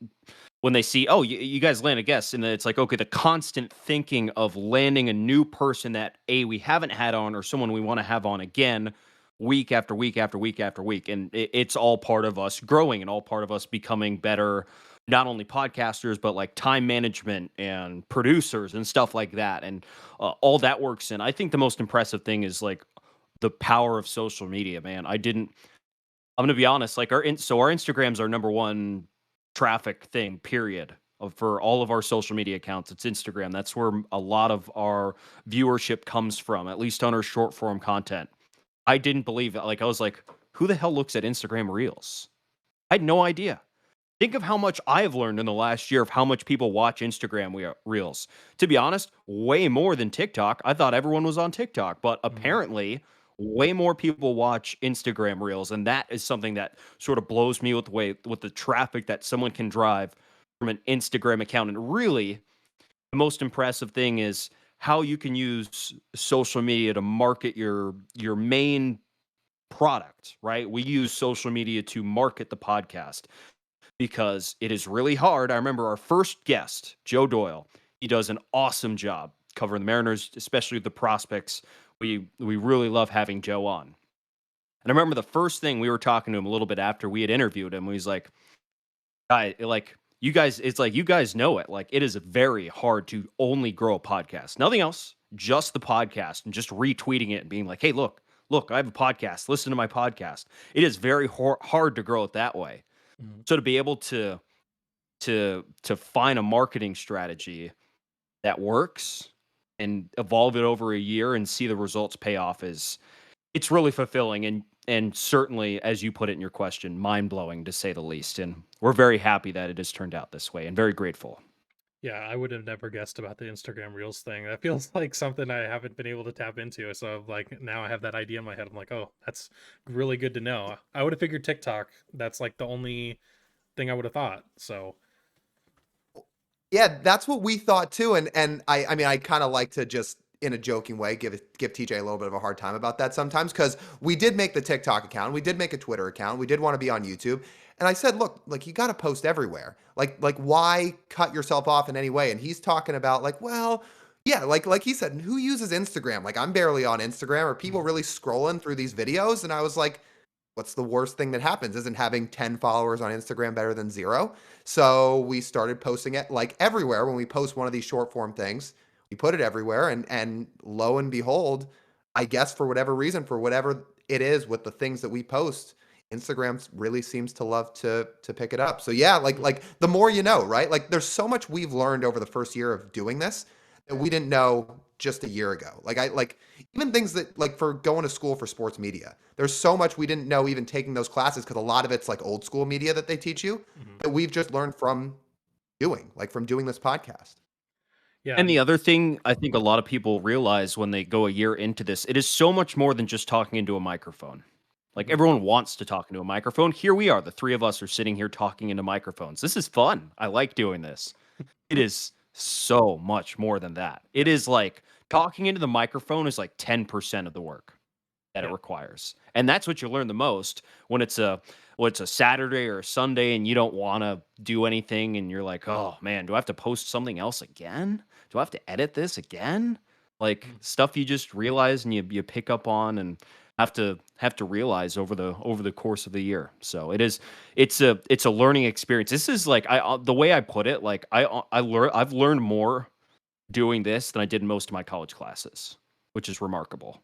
when they see, oh, you guys land a guest, and then it's like, okay, the constant thinking of landing a new person that we haven't had on or someone we want to have on again week after week after week after week, and it's all part of us growing and all part of us becoming better, not only podcasters but like time management and producers and stuff like that, and all that works in. I think the most impressive thing is like the power of social media, man. I'm gonna be honest. Like our Instagrams are number one traffic thing. Period. For all of our social media accounts, it's Instagram. That's where a lot of our viewership comes from, at least on our short form content. I didn't believe it. Like I was like, who the hell looks at Instagram Reels? I had no idea. Think of how much I've learned in the last year of how much people watch Instagram Reels. To be honest, way more than TikTok. I thought everyone was on TikTok, but Mhm. apparently way more people watch Instagram Reels, and that is something that sort of blows me with the traffic that someone can drive from an Instagram account. And really, the most impressive thing is how you can use social media to market your main product, right? We use social media to market the podcast because it is really hard. I remember our first guest, Joe Doyle. He does an awesome job covering the Mariners, especially the prospects. We really love having Joe on. And I remember the first thing we were talking to him a little bit after we had interviewed him. He's like, "Guy, like you guys, it's like you guys know it. Like it is very hard to only grow a podcast. Nothing else, just the podcast and just retweeting it and being like, hey, look, I have a podcast. Listen to my podcast. It is very hard to grow it that way. Mhm. So to be able to find a marketing strategy that works and evolve it over a year and see the results pay off is it's really fulfilling and certainly, as you put it in your question, mind-blowing to say the least. And we're very happy that it has turned out this way and very grateful. Yeah, I would have never guessed about the Instagram Reels thing. That feels like something I haven't been able to tap into. So like now I have that idea in my head. I'm like, oh, that's really good to know. I would have figured TikTok. That's like the only thing I would have thought. So Yeah, that's what we thought too. And I mean, I kind of like to just in a joking way give TJ a little bit of a hard time about that sometimes because we did make the TikTok account, we did make a Twitter account, we did want to be on YouTube. And I said, look, like you got to post everywhere. Like why cut yourself off in any way? And he's talking about like, well, yeah, like he said, who uses Instagram? Like I'm barely on Instagram. Are people really scrolling through these videos? And I was like, what's the worst thing that happens? Isn't having 10 followers on Instagram better than zero? So we started posting it like everywhere. When we post one of these short form things, we put it everywhere. And lo and behold, I guess for whatever reason, for whatever it is with the things that we post, Instagram really seems to love to pick it up. So yeah, like the more you know, right? Like there's so much we've learned over the first year of doing this that we didn't know just a year ago. Like even things that like for going to school for sports media. There's so much we didn't know even taking those classes because a lot of it's like old school media that they teach you mhm. that we've just learned from doing, like from doing this podcast. Yeah, And the other thing I think a lot of people realize when they go a year into this, it is so much more than just talking into a microphone. Like mhm. everyone wants to talk into a microphone. Here we are, the three of us are sitting here talking into microphones. This is fun. I like doing this. It is so much more than that. It Yeah, is like talking into the microphone is like 10% of the work that it yeah. requires. And that's what you learn the most when it's a Saturday or a Sunday and you don't want to do anything and you're like, "Oh man, do I have to post something else again? Do I have to edit this again?" Like Mhm. stuff you just realize and you pick up on and have to realize over the course of the year. So it's a learning experience. This is like the way I put it, like I've learned more doing this than I did in most of my college classes, which is remarkable.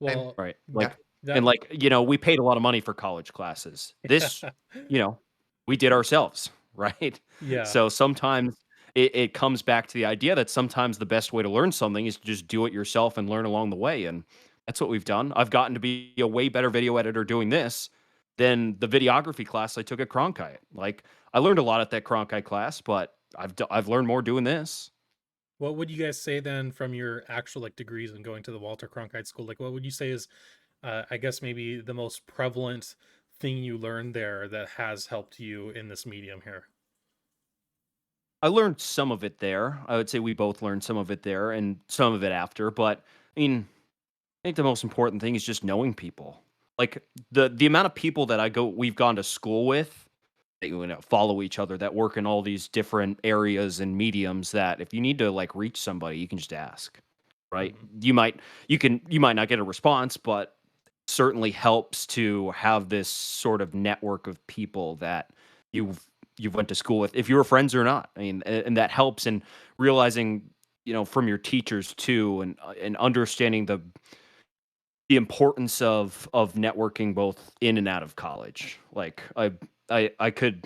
Same. Well, Right. Yeah. Like and that like, we paid a lot of money for college classes. This, you know, we did ourselves, right? yeah. So sometimes it comes back to the idea that sometimes the best way to learn something is to just do it yourself and learn along the way. And that's what we've done. I've gotten to be a way better video editor doing this than the videography class I took at Cronkite. Like I learned a lot at that Cronkite class, but I've learned more doing this. What would you guys say then from your actual like degrees and going to the Walter Cronkite School? Like, what would you say is, I guess maybe the most prevalent thing you learned there that has helped you in this medium here? I learned some of it there. I would say we both learned some of it there and some of it after, but I mean, I think the most important thing is just knowing people. Like the amount of people that we've gone to school with that follow each other that work in all these different areas and mediums that if you need to like reach somebody, you can just ask. Right? Mhm. You might not get a response, but certainly helps to have this sort of network of people that you've you've went to school with, if you were friends or not. I mean, and that helps in realizing, from your teachers too, and understanding the importance of networking both in and out of college. Like I could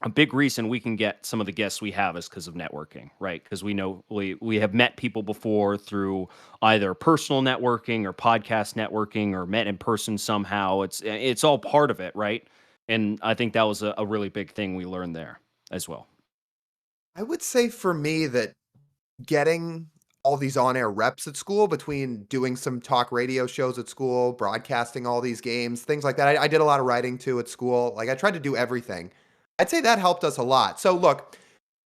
a big reason we can get some of the guests we have is because of networking, right? Because we know we have met people before through either personal networking or podcast networking or met in person somehow. It's all part of it, right? And I think that was a really big thing we learned there as well. I would say for me that getting all these on-air reps at school between doing some talk radio shows at school, broadcasting all these games, things like that. I did a lot of writing too at school. Like I tried to do everything. I'd say that helped us a lot. So look,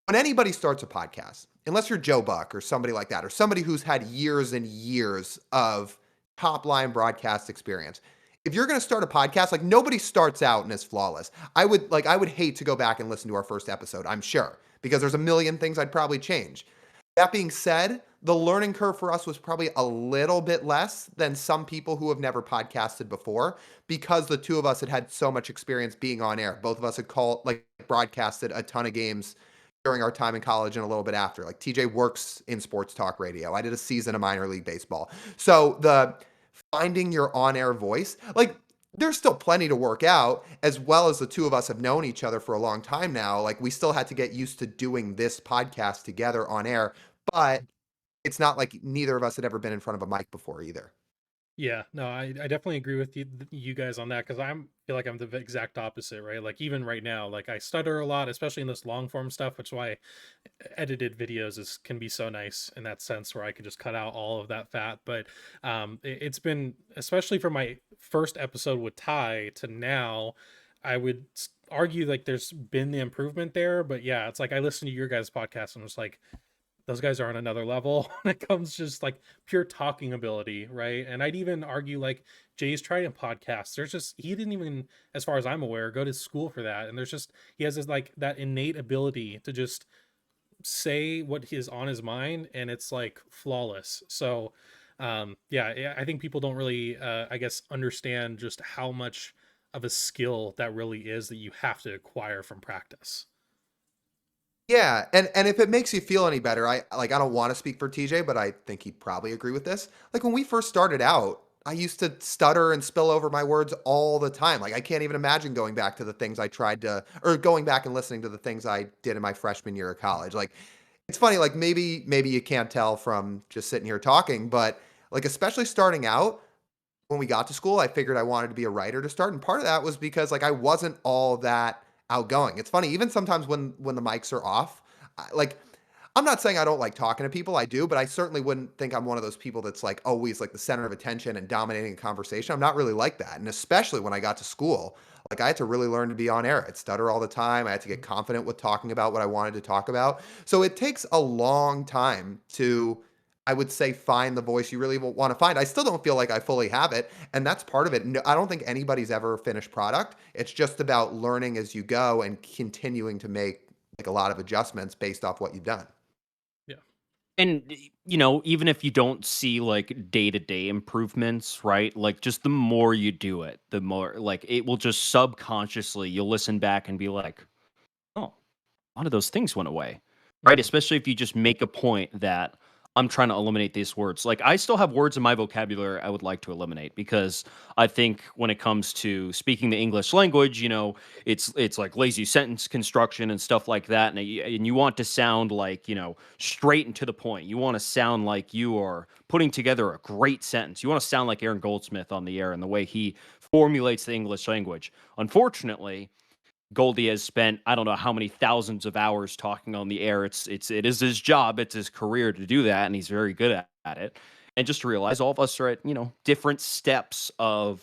when anybody starts a podcast, unless you're Joe Buck or somebody like that, or somebody who's had years and years of top line broadcast experience, if you're going to start a podcast, like nobody starts out and is flawless. I would hate to go back and listen to our first episode, I'm sure, because there's a million things I'd probably change. That being said, the learning curve for us was probably a little bit less than some people who have never podcasted before, because the two of us had so much experience being on air. Both of us had broadcasted a ton of games during our time in college and a little bit after. Like TJ works in sports talk radio. I did a season of minor league baseball. So the finding your on-air voice, like there's still plenty to work out, as well as the two of us have known each other for a long time now. Like we still had to get used to doing this podcast together on air, but it's not like neither of us had ever been in front of a mic before either. Yeah, no, I definitely agree with you guys on that, because feel like I'm the exact opposite, right? Like even right now, like I stutter a lot, especially in this long form stuff, which is why edited videos can be so nice in that sense, where I can just cut out all of that fat. But it's been, especially from my first episode with Ty to now, I would argue like there's been the improvement there. But yeah, it's like I listen to your guys' podcast and it's like those guys are on another level when it comes just like pure talking ability, right? And I'd even argue like Jay's Trident podcast. There's just, he didn't even, as far as I'm aware, go to school for that. And there's just, he has this like that innate ability to just say what is on his mind, and it's like flawless. So yeah, I think people don't really I guess understand just how much of a skill that really is that you have to acquire from practice. Yeah, and if it makes you feel any better, I don't want to speak for TJ, but I think he'd probably agree with this. Like when we first started out, I used to stutter and spill over my words all the time. Like I can't even imagine going back to the things I tried to, or going back and listening to the things I did in my freshman year of college. Like it's funny, like maybe you can't tell from just sitting here talking, but like especially starting out, when we got to school, I figured I wanted to be a writer to start, and part of that was because like I wasn't all that outgoing. It's funny, even sometimes when the mics are off, like I'm not saying I don't like talking to people, I do, but I certainly wouldn't think I'm one of those people that's like always like the center of attention and dominating a conversation. I'm not really like that, and especially when I got to school, like I had to really learn to be on air. I'd stutter all the time. I had to get confident with talking about what I wanted to talk about. So it takes a long time to, I would say, find the voice you really want to find. I still don't feel like I fully have it, and that's part of it. No, I don't think anybody's ever a finished product. It's just about learning as you go and continuing to make like a lot of adjustments based off what you've done. Yeah. And even if you don't see like day-to-day improvements, right? Like just the more you do it, the more like it will just subconsciously you'll listen back and be like, "Oh, one of those things went away." Right? Mhm. Especially if you just make a point that I'm trying to eliminate these words. Like I still have words in my vocabulary I would like to eliminate because I think when it comes to speaking the English language, it's like lazy sentence construction and stuff like that, and you want to sound like straight and to the point. You want to sound like you are putting together a great sentence. You want to sound like Aaron Goldsmith on the air and the way he formulates the English language. Unfortunately, Goldie has spent I don't know how many thousands of hours talking on the air. It is his job, it's his career to do that, and he's very good at it. And just to realize all of us are at different steps of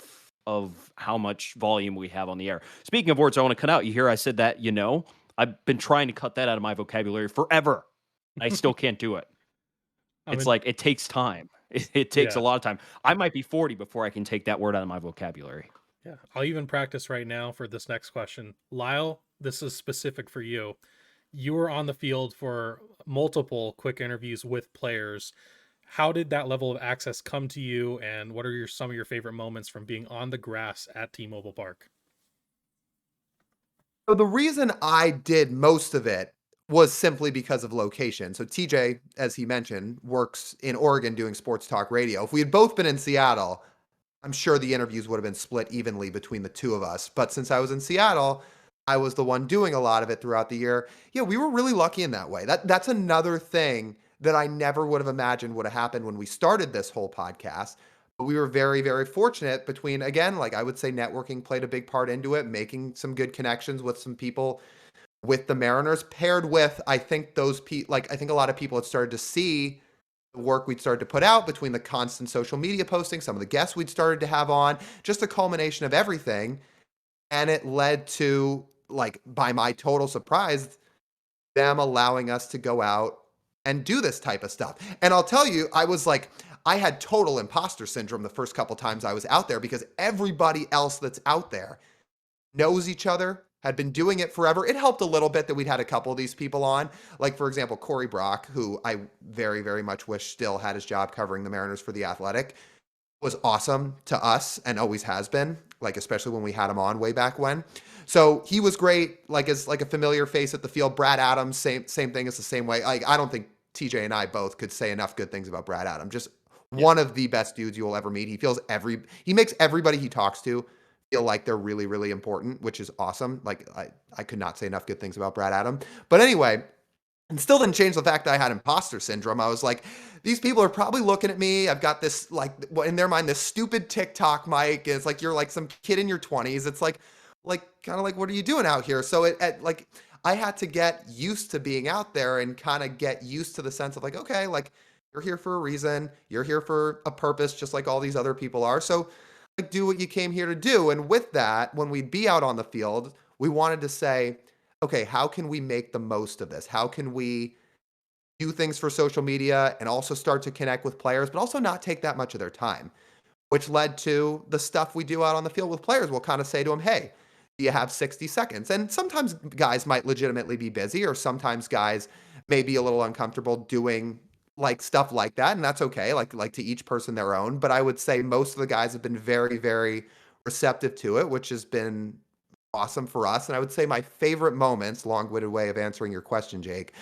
how much volume we have on the air. Speaking of words, I want to cut out. You hear I said that I've been trying to cut that out of my vocabulary forever. I still can't do it. I It's mean, like it takes time. It takes a yeah. lot of time. I might be 40 before I can take that word out of my vocabulary. Yeah, I'll even practice right now for this next question. Lyle, this is specific for you. You were on the field for multiple quick interviews with players. How did that level of access come to you, and what are some of your favorite moments from being on the grass at T-Mobile Park? So the reason I did most of it was simply because of location. So TJ, as he mentioned, works in Oregon doing sports talk radio. If we had both been in Seattle, I'm sure the interviews would have been split evenly between the two of us. But since I was in Seattle, I was the one doing a lot of it throughout the year. Yeah, we were really lucky in that way. That's another thing that I never would have imagined would have happened when we started this whole podcast. But we were very, very fortunate between, again, like I would say networking played a big part into it, making some good connections with some people with the Mariners, paired with, I think I think a lot of people had started to see the work we'd started to put out between the constant social media posting, some of the guests we'd started to have on, just a culmination of everything. And it led to, like, by my total surprise, them allowing us to go out and do this type of stuff. And I'll tell you, I had total imposter syndrome the first couple times I was out there, because everybody else that's out there knows each other, had been doing it forever. It helped a little bit that we'd had a couple of these people on. Like, for example, Corey Brock, who I very, very much wish still had his job covering the Mariners for The Athletic, was awesome to us and always has been, like, especially when we had him on way back when. So he was great, like, as like a familiar face at the field. Brad Adams, same thing. It's the same way. Like, I don't think TJ and I both could say enough good things about Brad Adams. Just one of the best dudes you will ever meet. He makes everybody he talks to feel like they're really, really important, which is awesome. Like, I could not say enough good things about Brad Adams. But anyway, and still didn't change the fact that I had imposter syndrome. I was like, these people are probably looking at me. I've got this, like, in their mind, this stupid TikTok mic. It's like you're like some kid in your 20s. It's like kind of like, what are you doing out here? So like, I had to get used to being out there and kind of get used to the sense of like, okay, like, you're here for a reason. You're here for a purpose, just like all these other people are. So, like, do what you came here to do. And with that, when we'd be out on the field, we wanted to say, okay, how can we make the most of this? How can we do things for social media and also start to connect with players, but also not take that much of their time? Which led to the stuff we do out on the field with players. We'll kind of say to them, hey, do you have 60 seconds? And sometimes guys might legitimately be busy, or sometimes guys may be a little uncomfortable doing like stuff like that. And that's okay. Like to each person their own. But I would say most of the guys have been very, very receptive to it, which has been awesome for us. And I would say my favorite moments, long-winded way of answering your question, Jake.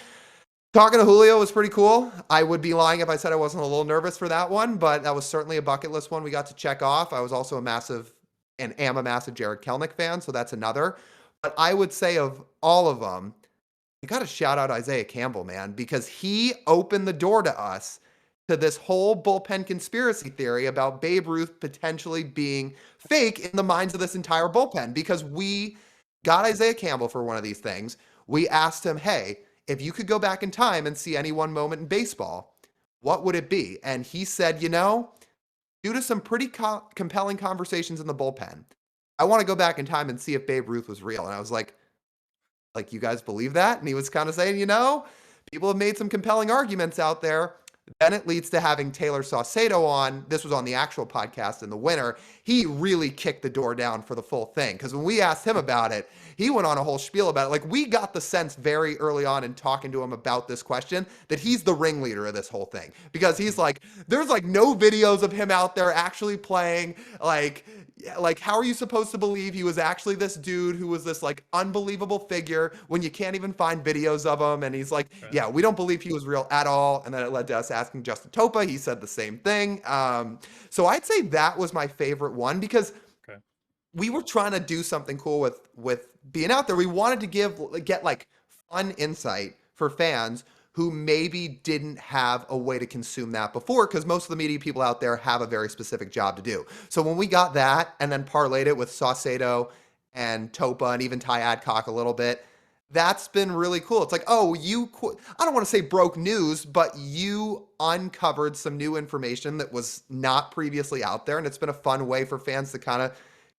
Talking to Julio was pretty cool. I would be lying if I said I wasn't a little nervous for that one, but that was certainly a bucket list one we got to check off. I was also am a massive Jared Kelnick fan, so that's another. But I would say of all of them, you got to shout out Isaiah Campbell, man, because he opened the door to us to this whole bullpen conspiracy theory about Babe Ruth potentially being fake in the minds of this entire bullpen, because we got Isaiah Campbell for one of these things. We asked him, hey, if you could go back in time and see any one moment in baseball, what would it be? And he said, due to some pretty compelling conversations in the bullpen, I want to go back in time and see if Babe Ruth was real. And I was like, you guys believe that? And he was kind of saying, people have made some compelling arguments out there. Then it leads to having Taylor Saucedo on. This was on the actual podcast in the winter. He really kicked the door down for the full thing, because when we asked him about it, he went on a whole spiel about it. Like, we got the sense very early on in talking to him about this question that he's the ringleader of this whole thing, because he's like, there's like no videos of him out there actually playing. Like, how are you supposed to believe he was actually this dude who was this like unbelievable figure when you can't even find videos of him? And he's like, yeah, we don't believe he was real at all. And then it led to us asking Justin Topa. He said the same thing. So I'd say that was my favorite one, because we were trying to do something cool with being out there. We wanted to get like fun insight for fans who maybe didn't have a way to consume that before, because most of the media people out there have a very specific job to do. So when we got that and then parlayed it with Saucedo and Topa and even Ty Adcock a little bit, that's been really cool. It's like, oh, I don't want to say broke news, but you uncovered some new information that was not previously out there. And it's been a fun way for fans to kind of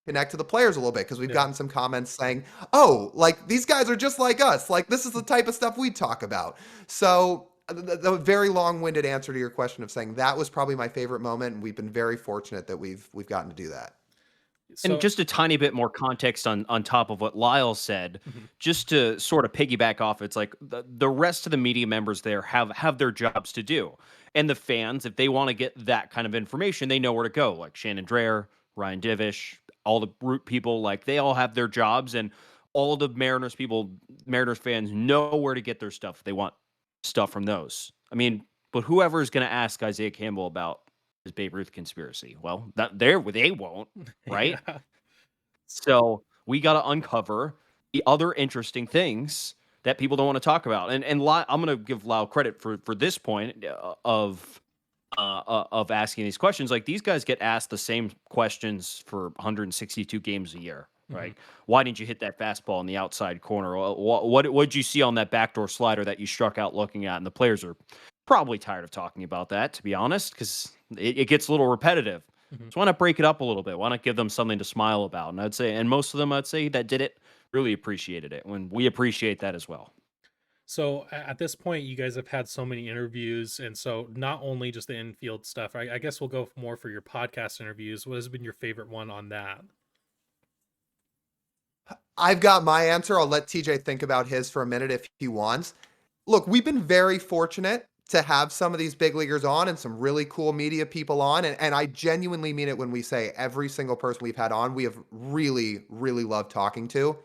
connect to the players a little bit, because we've gotten some comments saying, oh, like, these guys are just like us. Like, this is the type of stuff we talk about. So the very long-winded answer to your question of saying that was probably my favorite moment. And we've been very fortunate that we've gotten to do that. And just a tiny bit more context on top of what Lyle said, just to sort of piggyback off, it's like the rest of the media members there have their jobs to do. And the fans, if they want to get that kind of information, they know where to go. Like Shannon Dreher, Ryan Divish, all the Root people, like, they all have their jobs, and all the Mariners fans know where to get their stuff if they want stuff from those. I mean, but whoever is going to ask Isaiah Campbell about his Babe Ruth conspiracy, well, they won't, right? Yeah. So we got to uncover the other interesting things that people don't want to talk about. And I'm going to give Lyle credit for this point of asking these questions. Like, these guys get asked the same questions for 162 games a year, right? Why didn't you hit that fastball in the outside corner? What did you see on that backdoor slider that you struck out looking at? And the players are probably tired of talking about that, to be honest, because it gets a little repetitive. So why not break it up a little bit? Why not give them something to smile about? And most of them, I'd say, that did it really appreciated it. When we appreciate that as well. So at this point, you guys have had so many interviews, and so not only just the infield stuff. I guess we'll go more for your podcast interviews. What has been your favorite one on that? I've got my answer. I'll let TJ think about his for a minute if he wants. Look, we've been very fortunate to have some of these big leaguers on and some really cool media people on. And I genuinely mean it when we say every single person we've had on, we have really, really loved talking to.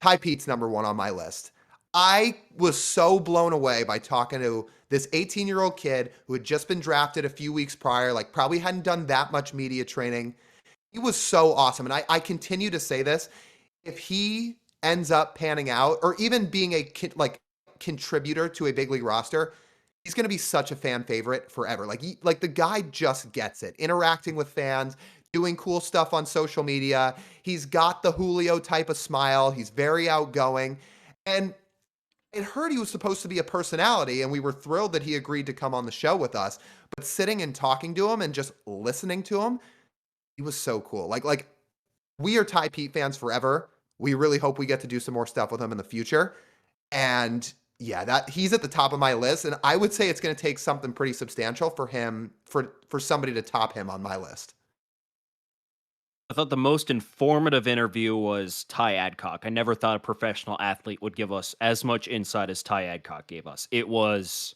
Ty Pete's number one on my list. I was so blown away by talking to this 18-year-old kid who had just been drafted a few weeks prior, like probably hadn't done that much media training. He was so awesome. And I continue to say this. If he ends up panning out or even being a contributor to a big league roster, he's going to be such a fan favorite forever. Like the guy just gets it. Interacting with fans, doing cool stuff on social media. He's got the Julio type of smile. He's very outgoing. And it heard he was supposed to be a personality, and we were thrilled that he agreed to come on the show with us. But sitting and talking to him and just listening to him, he was so cool. Like we are Ty Pete fans forever. We really hope we get to do some more stuff with him in the future. And yeah, that he's at the top of my list. And I would say it's going to take something pretty substantial for him, for somebody to top him on my list. I thought the most informative interview was Ty Adcock. I never thought a professional athlete would give us as much insight as Ty Adcock gave us. It was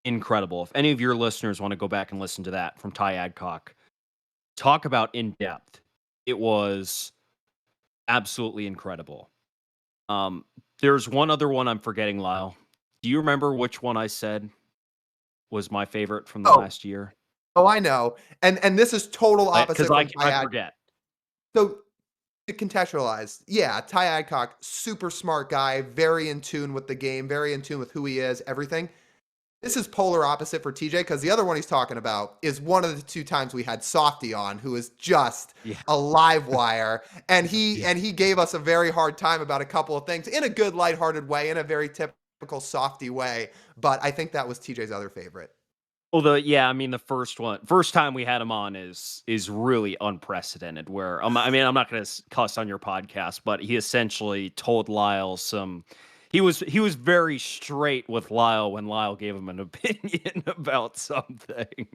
incredible. If any of your listeners want to go back and listen to that from Ty Adcock, talk about in depth. It was absolutely incredible. There's one other one I'm forgetting, Lyle. Do you remember which one I said was my favorite from the Oh, last year? oh, I know. And this is total Because opposite from I Ty Ad. forget. So to contextualize, yeah, Ty Adcock, super smart guy, very in tune with the game, very in tune with who he is, everything. This is polar opposite for TJ because the other one he's talking about is one of the two times we had Softy on, who is just Yeah. a live wire, and Yeah. he gave us a very hard time about a couple of things in a good, lighthearted way, in a very typical Softy way. But I think that was TJ's other favorite. Well, I mean, the first time we had him on is really unprecedented. Where I mean, I'm not going to cuss on your podcast, but he essentially told Lyle some. He was very straight with Lyle when Lyle gave him an opinion about something,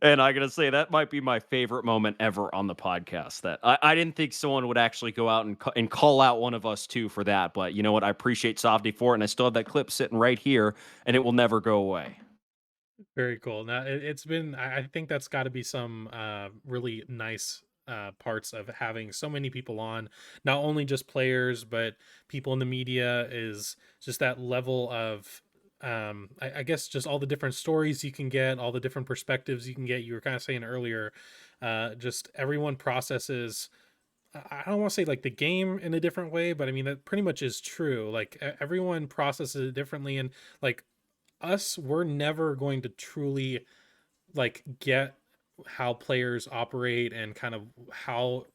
and I gotta say that might be my favorite moment ever on the podcast. That I didn't think someone would actually go out and call out one of us two for that, but you know what? I appreciate Softy for it, and I still have that clip sitting right here, and it will never go away. Very cool. Now it's been. I think that's got to be some really nice parts of having so many people on, not only just players but people in the media. Is just that level of I guess just all the different stories you can get, all the different perspectives you can get. You were kind of saying earlier, just everyone processes. I don't want to say like the game in a different way, but I mean that pretty much is true. Like everyone processes it differently, and like us, we're never going to truly like get how players operate and kind of how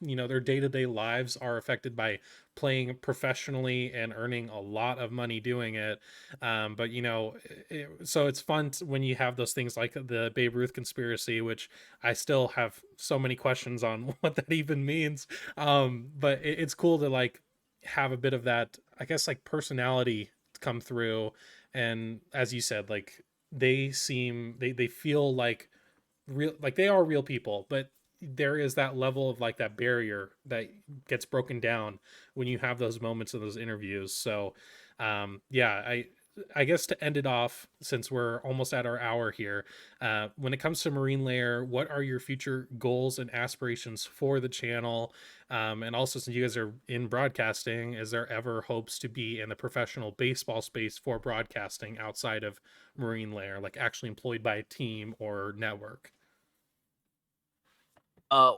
their day-to-day lives are affected by playing professionally and earning a lot of money doing it. But so it's fun when you have those things like the Babe Ruth conspiracy, which I still have so many questions on what that even means. But it's cool to like have a bit of that, I guess, like personality come through. And as you said, like they feel like real, like they are real people, but there is that level of like that barrier that gets broken down when you have those moments of those interviews. So yeah, I guess to end it off, since we're almost at our hour here, when it comes to Marine Layer, what are your future goals and aspirations for the channel? And also, since you guys are in broadcasting, is there ever hopes to be in the professional baseball space for broadcasting outside of Marine Layer, like actually employed by a team or network? Uh,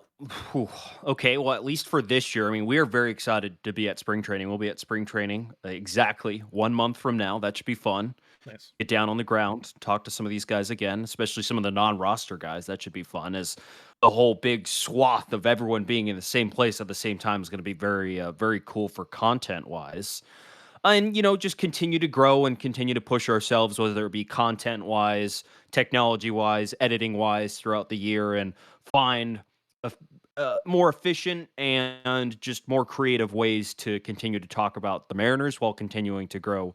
whew, okay. Well, at least for this year, I mean, we are very excited to be at spring training. We'll be at spring training exactly 1 month from now. That should be fun. Nice. Get down on the ground, talk to some of these guys again, especially some of the non-roster guys. That should be fun. As the whole big swath of everyone being in the same place at the same time is going to be very cool for content wise. And just continue to grow and continue to push ourselves, whether it be content wise, technology wise, editing wise, throughout the year, and find a, more efficient and just more creative ways to continue to talk about the Mariners while continuing to grow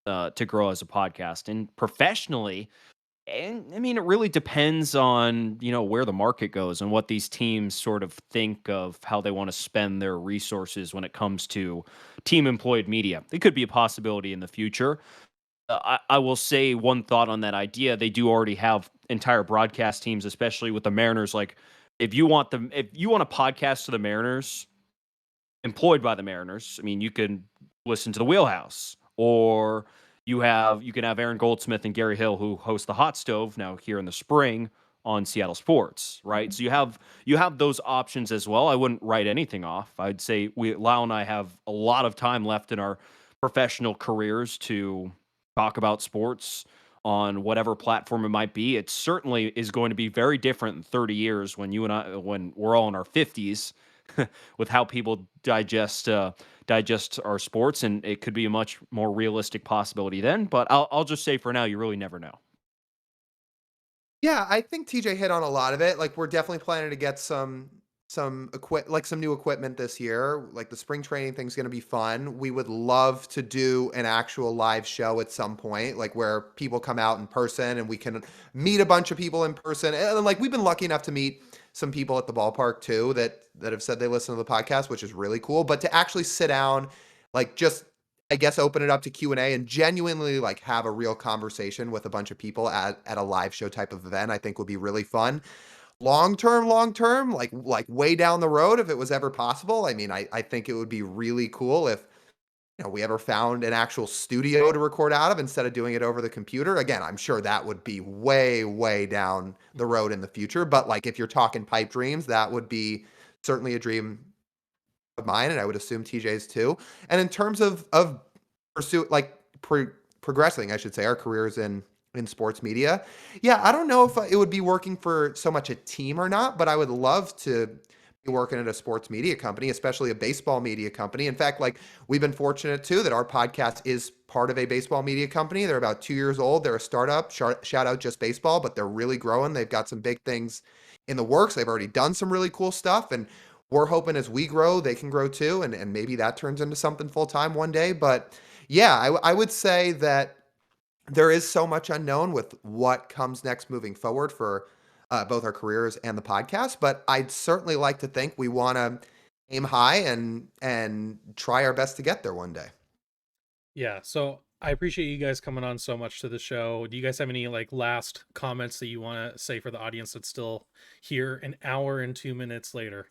as a podcast. And professionally, And I mean, it really depends on, where the market goes and what these teams sort of think of how they want to spend their resources when it comes to team employed media. It could be a possibility in the future. I will say one thought on that idea. They do already have entire broadcast teams, especially with the Mariners. Like, if you want a podcast to the Mariners, employed by the Mariners, I mean, you can listen to the Wheelhouse, or you can have Aaron Goldsmith and Gary Hill, who host the Hot Stove now here in the spring on Seattle Sports, right? So you have those options as well. I wouldn't write anything off. I'd say Lyle and I have a lot of time left in our professional careers to talk about sports on whatever platform it might be. It certainly is going to be very different in 30 years when we're all in our 50s with how people digest our sports, and it could be a much more realistic possibility then. But I'll just say for now, you really never know. Yeah, I think TJ hit on a lot of it. Like we're definitely planning to get some new equipment this year. Like the spring training thing's going to be fun. We would love to do an actual live show at some point, like where people come out in person and we can meet a bunch of people in person. And like we've been lucky enough to meet some people at the ballpark too that have said they listen to the podcast, which is really cool. But to actually sit down, like just I guess open it up to Q&A and genuinely like have a real conversation with a bunch of people at a live show type of event, I think would be really fun. Long term, like way down the road, if it was ever possible. I mean, I think it would be really cool if we ever found an actual studio to record out of instead of doing it over the computer. Again, I'm sure that would be way down the road in the future. But like if you're talking pipe dreams, that would be certainly a dream of mine, and I would assume TJ's too. And in terms of pursue like progressing, I should say, our careers in sports media. Yeah, I don't know if it would be working for so much a team or not, but I would love to be working at a sports media company, especially a baseball media company. In fact, like we've been fortunate too that our podcast is part of a baseball media company. They're about 2 years old. They're a startup. Shout out Just Baseball, but they're really growing. They've got some big things in the works. They've already done some really cool stuff, and we're hoping as we grow, they can grow too, and maybe that turns into something full time one day. But yeah, I would say that there is so much unknown with what comes next moving forward for both our careers and the podcast. But I'd certainly like to think we want to aim high and try our best to get there one day. Yeah, so I appreciate you guys coming on so much to the show. Do you guys have any like last comments that you want to say for the audience that's still here an hour and 2 minutes later?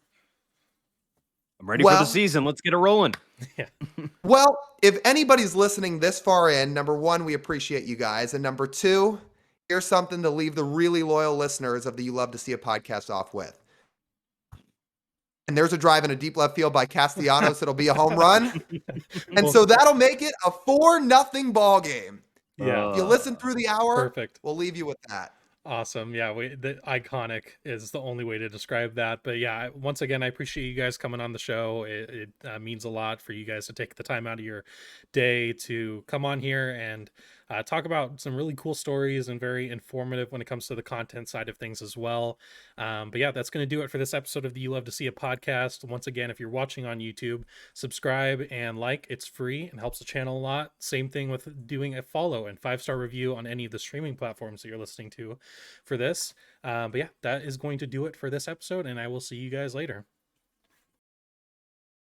I'm ready for the Well, season. Let's get it rolling. Yeah. well, if anybody's listening this far in, number one, we appreciate you guys, and number two, here's something to leave the really loyal listeners of the You Love to See a Podcast off with. And there's a drive in a deep left field by Castellanos. It'll be a home run. And so that'll make it a 4-0 ball game. Yeah. If you listen through the hour, Perfect. we'll leave you with that. Awesome. Yeah, the iconic is the only way to describe that. But yeah, once again, I appreciate you guys coming on the show. It means a lot for you guys to take the time out of your day to come on here and talk about some really cool stories and very informative when it comes to the content side of things as well. But yeah, that's going to do it for this episode of the You Love to See a Podcast. Once again, if you're watching on YouTube, subscribe and like. It's free and helps the channel a lot. Same thing with doing a follow and 5-star review on any of the streaming platforms that you're listening to for this. But yeah, that is going to do it for this episode, and I will see you guys later.